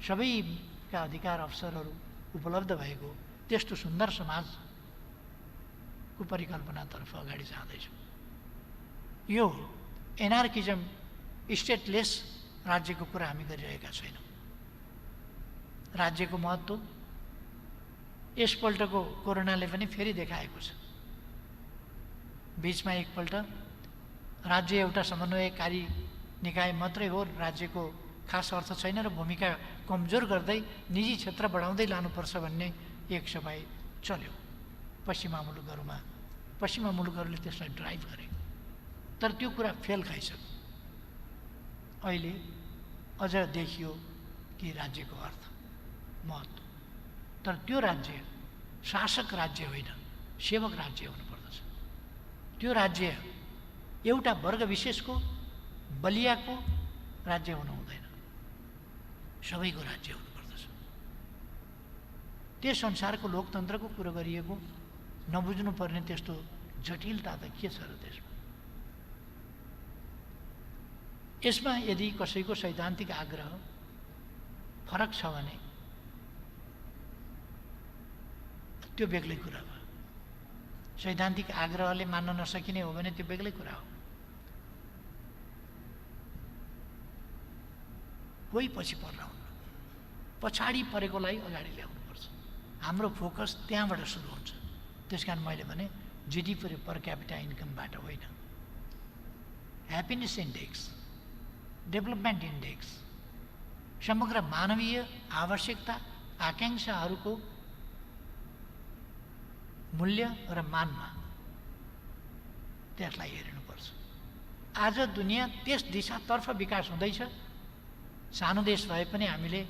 सबैका अधिकार अवसरहरू उपलब्ध भएको त्यस्तो सुन्दर समाजको परिकल्पनातर्फ अगाडि जाँदैछौँ। यो एनार्किजम, स्टेटलेस राज्यको कुरा हामी गरिरहेका छैनौँ। राज्यको महत्त्व यसपल्टको कोरोनाले पनि फेरि देखाएको छ। बिचमा एकपल्ट राज्य एउटा समन्वयकारी निकाय मात्रै हो, राज्यको खास अर्थ छैन र भूमिका कमजोर गर्दै निजी क्षेत्र बढाउँदै लानुपर्छ भन्ने एक सफाइ चल्यो पश्चिमा मुलुकहरूमा। पश्चिमा मुलुकहरूले त्यसलाई ड्राइभ गरे, तर त्यो कुरा फेल खाइसक्यो। अहिले अझ देखियो कि राज्यको अर्थ महत्त्व। तर त्यो राज्य शासक राज्य होइन, सेवक राज्य हुनुपर्दछ। त्यो राज्य एउटा वर्ग विशेषको, बलियाको राज्य हुनु हुँदैन, सबैको राज्य हुनुपर्दछ। त्यस संसारको लोकतन्त्रको कुरो गरिएको नबुझ्नुपर्ने त्यस्तो जटिलता त के छ र त्यसमा? यसमा यदि कसैको सैद्धान्तिक आग्रह फरक छ भने त्यो बेग्लै कुरा हो। सैद्धान्तिक आग्रहले मान्न नसकिने हो भने त्यो बेग्लै कुरा हो। कोही पछि पर्न हुन्न, पछाडि परेकोलाई अगाडि ल्याउनुपर्छ। हाम्रो फोकस त्यहाँबाट सुरु हुन्छ। त्यसकारण मैले भने जिडिपी पर क्यापिटा इन्कमबाट होइन, ह्याप्पिनेस इन्डेक्स, डेभलपमेन्ट इन्डेक्स, समग्र मानवीय आवश्यकता आकाङ्क्षाहरूको मूल्य र मानमा त्यसलाई हेर्नुपर्छ। आज दुनियाँ त्यस दिशातर्फ विकास हुँदैछ। सानो देश भए पनि हामीले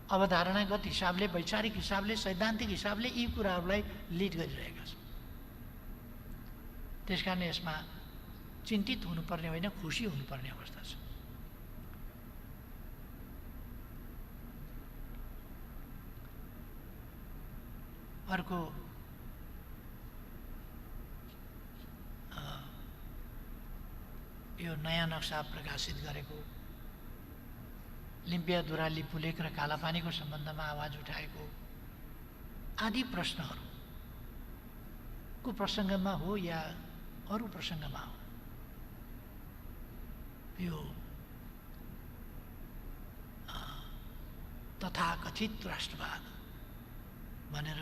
अवधारणागत हिसाबले, वैचारिक हिसाबले, सैद्धान्तिक हिसाबले यी कुराहरूलाई लिड गरिरहेका छौँ। त्यसकारण यसमा चिन्तित हुनुपर्ने होइन, खुसी हुनुपर्ने अवस्था छ। अर्को यो नयाँ नक्सा प्रकाशित गरेको लिम्पिया दुराली पुलेक र कालापानीको सम्बन्धमा आवाज उठाएको आदि प्रश्नहरूको प्रसङ्गमा हो या अरू प्रसङ्गमा हो, यो तथाकथित राष्ट्रवाद भनेर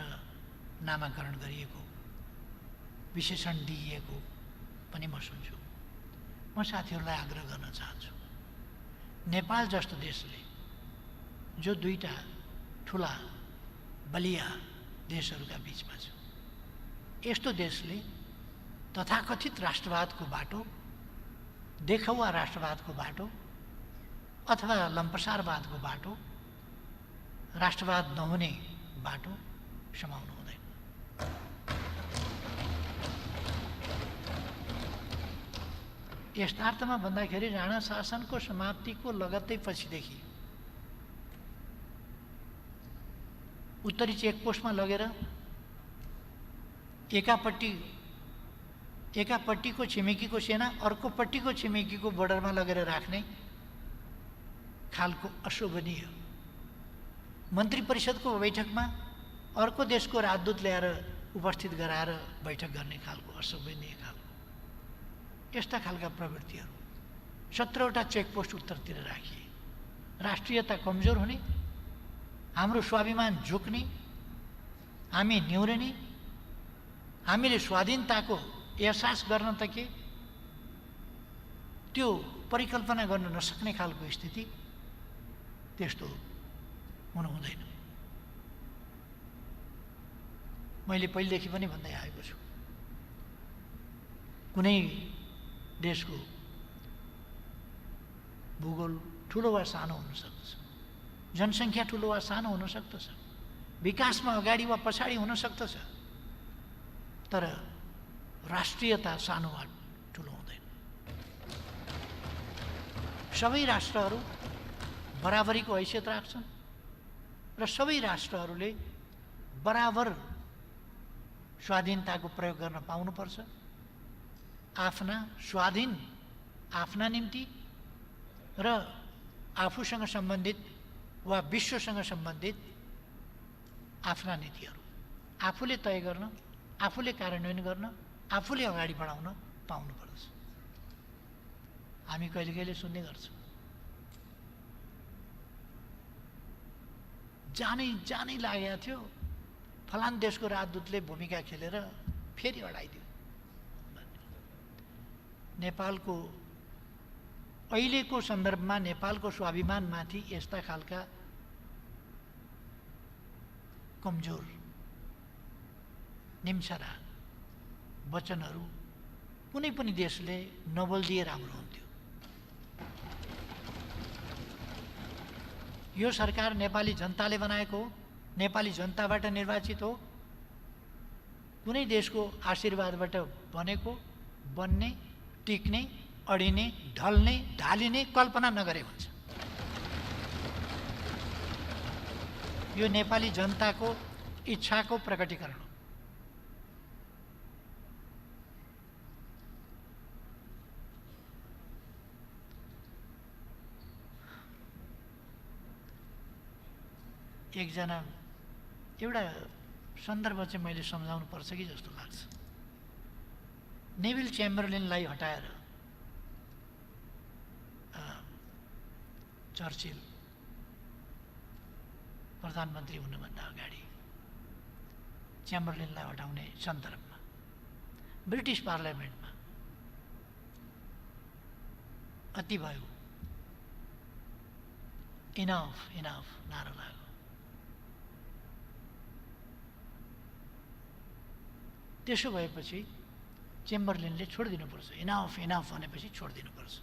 नामाकरण गरिएको, विशेषण दिइएको पनि म सुन्छु। म साथीहरूलाई आग्रह गर्न चाहन्छु, नेपाल जस्तो देशले जो दुईटा ठुला बलिया देशहरूका बिचमा छ, यस्तो देशले तथाकथित राष्ट्रवादको बाटो, देखावा राष्ट्रवादको बाटो अथवा लम्पसारवादको बाटो, राष्ट्रवाद नहुने बाटो समाउनु हुँदैन। यथार्थमा भन्दाखेरि राणा शासनको समाप्तिको लगत्तै पछिदेखि उत्तरी चेकपोस्टमा लगेर एकापट्टिको छिमेकीको सेना अर्कोपट्टिको छिमेकीको बोर्डरमा लगेर राख्ने खालको अशोभनीय, मन्त्री परिषदको बैठकमा अर्को देशको राजदूत ल्याएर उपस्थित गराएर बैठक गर्ने खालको अशोभनीय खालको यस्ता खालका प्रवृत्तिहरू 17वटा चेकपोस्ट उत्तरतिर राखिए। राष्ट्रियता कमजोर हुने, हाम्रो स्वाभिमान झुक्ने, हामी निहुरने, हामीले स्वाधीनताको एहसास गर्न त के त्यो परिकल्पना गर्न नसक्ने खालको स्थिति, त्यस्तो हुनु हुँदैन। मैले पहिलेदेखि पनि भन्दै आएको छु, कुनै देशको भूगोल ठुलो वा सानो हुन सक्दछ, जनसङ्ख्या ठुलो वा सानो हुन सक्दछ, विकासमा अगाडि वा पछाडि हुन सक्दछ, तर राष्ट्रियता सानो वा ठुलो हुँदैन। सबै राष्ट्रहरू बराबरीको हैसियत राख्छन् र सबै राष्ट्रहरूले बराबर स्वाधीनताको प्रयोग गर्न पाउनुपर्छ। आफ्ना निम्ति र आफूसँग सम्बन्धित वा विश्वसँग सम्बन्धित आफ्ना नीतिहरू आफूले तय गर्न, आफूले कार्यान्वयन गर्न, आफूले अगाडि बढाउन पाउनुपर्छ। हामी कहिले कहिले सुन्ने गर्छौँ, जानै लागेको थियो, फलान देशको राजदूतले भूमिका खेलेर फेरि अडाइदियो। नेपालको अहिलेको सन्दर्भमा नेपालको स्वाभिमानमाथि यस्ता खालका कमजोर निम्छरा वचनहरू कुनै पनि देशले नबोलिदिए राम्रो हुन्थ्यो। यो सरकार नेपाली जनताले बनाएको हो, नेपाली जनताबाट निर्वाचित हो, कुनै देशको आशीर्वादबाट बनेको, बन्ने, टिक्ने, अडिने, ढल्ने, ढालिने कल्पना नगरे हुन्छ। यो नेपाली जनताको इच्छाको प्रकटीकरण हो। एकजना एउटा सन्दर्भ चाहिँ मैले सम्झाउनु पर्छ कि जस्तो लाग्छ। नेभिल च्याम्बरलेनलाई हटाएर चर्चिल प्रधानमन्त्री हुनुभन्दा अगाडि च्याम्बरलेनलाई हटाउने सन्दर्भमा ब्रिटिस पार्लियामेन्टमा अति भयो, इनफ इनफ नारा लाग्यो। त्यसो भएपछि चेम्बरलेनले छोडिदिनुपर्छ, इनफ इनफ भनेपछि छोडिदिनुपर्छ।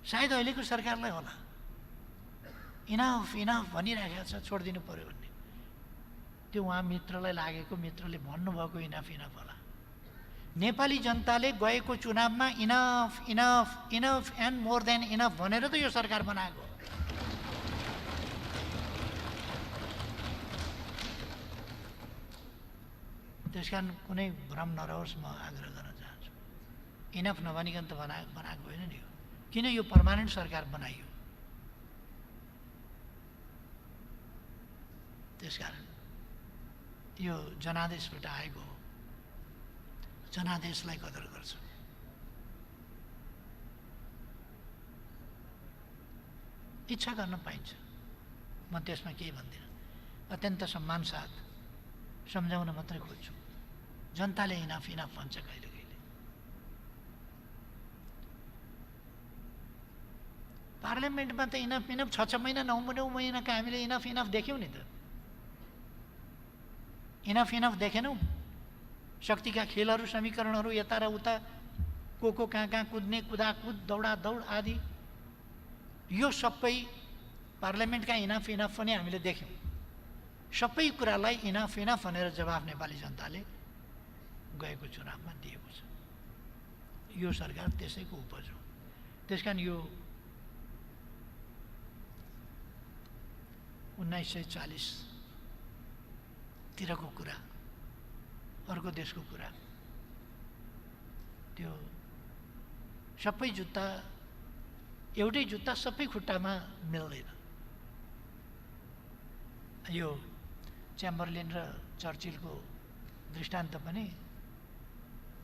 सायद अहिलेको सरकारलाई होला इनफ इनफ भनिराखेको छ, छोडिदिनु पर्यो भन्ने। त्यो उहाँ मित्रलाई लागेको, मित्रले भन्नुभएको इनफ इनफ होला। नेपाली जनताले गएको चुनावमा enough enough enough and more than enough भनेर त यो सरकार बनाएको। त्यसकारण कुनै भ्रम नरहोस्, म आग्रह गर्न चाहन्छु, इनफ नभनिकन त बनाएको होइन नि। किन यो पर्मानेन्ट सरकार बनाइयो? त्यसकारण यो जनादेशबाट आएको हो, जनादेशलाई कदर गर्छ। इच्छा गर्न पाइन्छ, म त्यसमा केही भन्दिनँ। अत्यन्त सम्मान साथ सम्झाउन मात्रै खोज्छु। जनताले इनफ इनफ भन्छ कहिले कहिले। पार्लियामेन्टमा त इनफ इनफ 6 महिना 9 महिनाका हामीले इनफ इनफ देख्यौँ नि त। Enough enough देखेनौँ? शक्तिका खेलहरू, समीकरणहरू, यता र उता, को कहाँ कहाँ कुद्ने, कुदाकुद, दौडा दौड आदि, यो सबै पार्लियामेन्टका इनफ इनफ पनि हामीले देख्यौँ। सबै कुरालाई इनफ इनफ भनेर जवाफ नेपाली जनताले गएको चुनावमा दिएको छ। यो सरकार त्यसैको उपज हो। त्यसकारण यो 1940 तिरको कुरा, अर्को देशको कुरा, त्यो सबै जुत्ता, एउटै जुत्ता सबै खुट्टामा मिल्दैन। यो च्याम्बरलेन र चर्चिलको दृष्टान्त पनि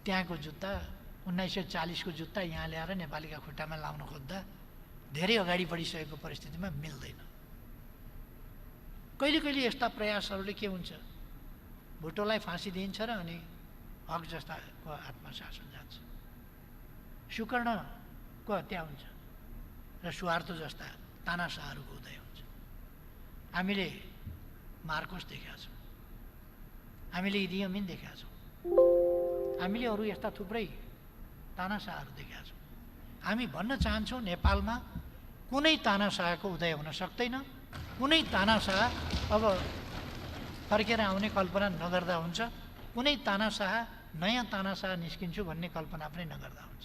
त्यहाँको जुत्ता, 1940 को जुत्ता यहाँ ल्याएर नेपालीका खुट्टामा लाउन खोज्दा धेरै अगाडि बढिसकेको परिस्थितिमा मिल्दैन। कहिले कहिले यस्ता प्रयासहरूले के हुन्छ, भुटोलाई फाँसी दिइन्छ र अनि हक जस्ताको आत्मशासन जान्छ, सुकर्णको हत्या हुन्छ र स्वार्थ जस्ता तानाशाहहरूको उदय हुन्छ। हामीले मार्कोस देखेका छौँ, हामीले इदी अमिन देखेका छौँ, हामीले अरू यस्ता थुप्रै तानाशाहहरू देखेका छौँ। हामी भन्न चाहन्छौँ नेपालमा कुनै तानाशाहको उदय हुन सक्दैन। कुनै तानाशाह अब फर्केर आउने कल्पना नगर्दा हुन्छ, कुनै तानाशाह नयाँ तानाशाह निस्किन्छु भन्ने कल्पना पनि नगर्दा हुन्छ।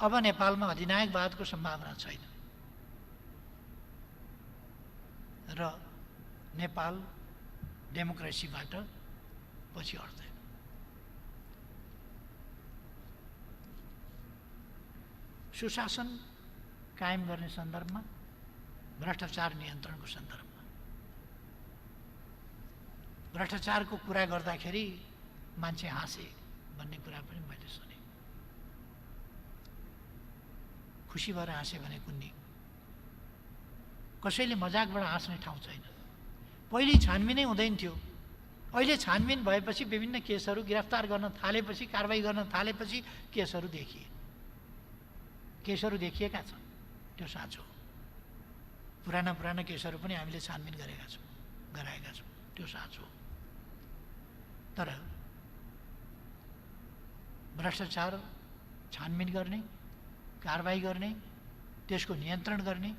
अब नेपालमा अधिनायकवादको सम्भावना छैन र नेपाल डेमोक्रेसीबाट पछि हट्दैन। सुशासन कायम गर्ने सन्दर्भमा, भ्रष्टाचार नियन्त्रणको सन्दर्भमा, भ्रष्टाचारको कुरा गर्दाखेरि मान्छे हाँसे भन्ने कुरा पनि मैले सुने। खुसी भएर हाँसे भने कुन्नी, कसैले मजाकबाट हाँस्ने ठाउँ छैन। पहिले छानबिनै हुँदैन थियो, अहिले छानबिन भएपछि विभिन्न केसहरू गिरफ्तार गर्न थालेपछि, कारबाही गर्न थालेपछि केसहरू देखिएका छन्। त्यो साँचो हो। पुराना केसहरू पनि हामीले छानबिन गराएका छौँ, त्यो साँचो हो। तर भ्रष्टाचार छानबिन गर्ने, कारबाही गर्ने, त्यसको नियन्त्रण गर्ने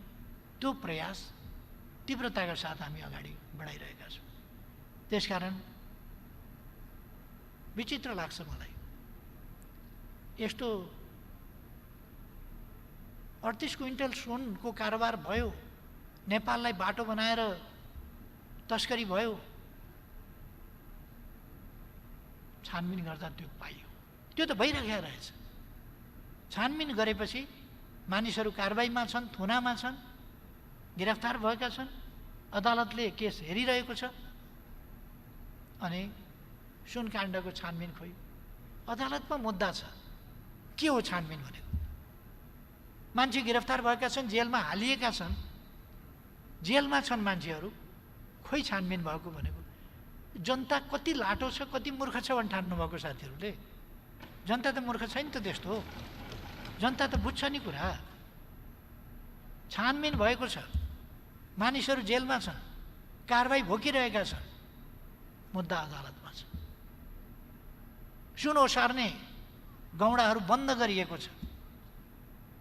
त्यो प्रयास तीव्रताका साथ हामी अगाडि बढाइरहेका छौँ। त्यसकारण विचित्र लाग्छ मलाई, यस्तो 38 क्विन्टल सुनको कारोबार भयो, नेपाललाई बाटो बनाएर तस्करी भयो, छानबिन गर्दा त्यो पाइयो। त्यो त भइरहेको रहेछ। छानबिन गरेपछि मानिसहरू कारबाहीमा छन्, थुनामा छन्, गिरफ्तार भएका छन्, अदालतले केस हेरिरहेको छ। अनि सुनकाण्डको छानबिन खोइ अदालतमा मुद्दा छ, के हो छानबिन भनेको? मान्छे गिरफ्तार भएका छन्, जेलमा हालिएका छन्, जेलमा छन् मान्छेहरू, खोइ छानबिन भएको भनेको? जनता कति लाटो छ, कति मूर्ख छ भने ठान्नु भएको साथीहरूले? जनता त मूर्ख छैन त, त्यस्तो हो। जनता त बुझ्छ नि कुरा। छानबिन भएको छ, मानिसहरू जेलमा छन्, कारबाही भोगिरहेका छन्, मुद्दा अदालतमा छ। सुन ओसार्ने गौडाहरू बन्द गरिएको छ,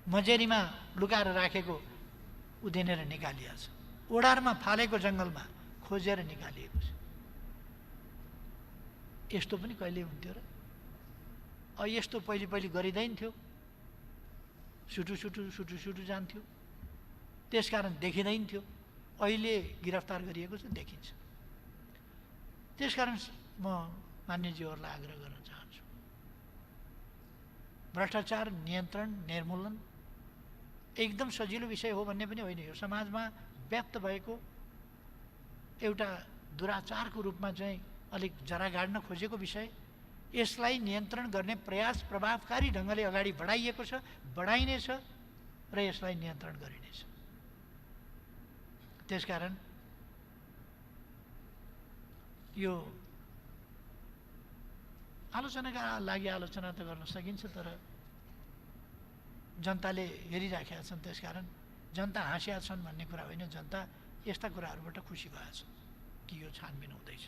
मजेरीमा लुकाएर राखेको उदेनेर निकालिएको छ, ओडारमा फालेको जङ्गलमा खोजेर निकालिएको छ। यस्तो पनि कहिले हुन्थ्यो र? यस्तो पहिले गरिँदैन थियो, सुटु जान्थ्यो, त्यसकारण देखिँदैन थियो। अहिले गिरफ्तार गरिएको छ, देखिन्छ। त्यसकारण म मान्यज्यूहरूलाई आग्रह गर्न चाहन्छु, भ्रष्टाचार नियन्त्रण निर्मूलन एकदम सजिलो विषय हो भन्ने पनि होइन। यो समाजमा व्याप्त भएको एउटा दुराचारको रूपमा चाहिँ अलिक जरा गाड्न खोजेको विषय, यसलाई नियन्त्रण गर्ने प्रयास प्रभावकारी ढङ्गले अगाडि बढाइएको छ, बढाइनेछ र यसलाई नियन्त्रण गरिनेछ। त्यसकारण यो आलोचनाका लागि आलोचना त गर्न सकिन्छ, तर जनताले हेरिराखेका छन्, त्यसकारण जनता हाँसिया छन् भन्ने कुरा होइन, जनता यस्ता कुराहरूबाट खुसी भएछ कि यो छानबिन हुँदैछ।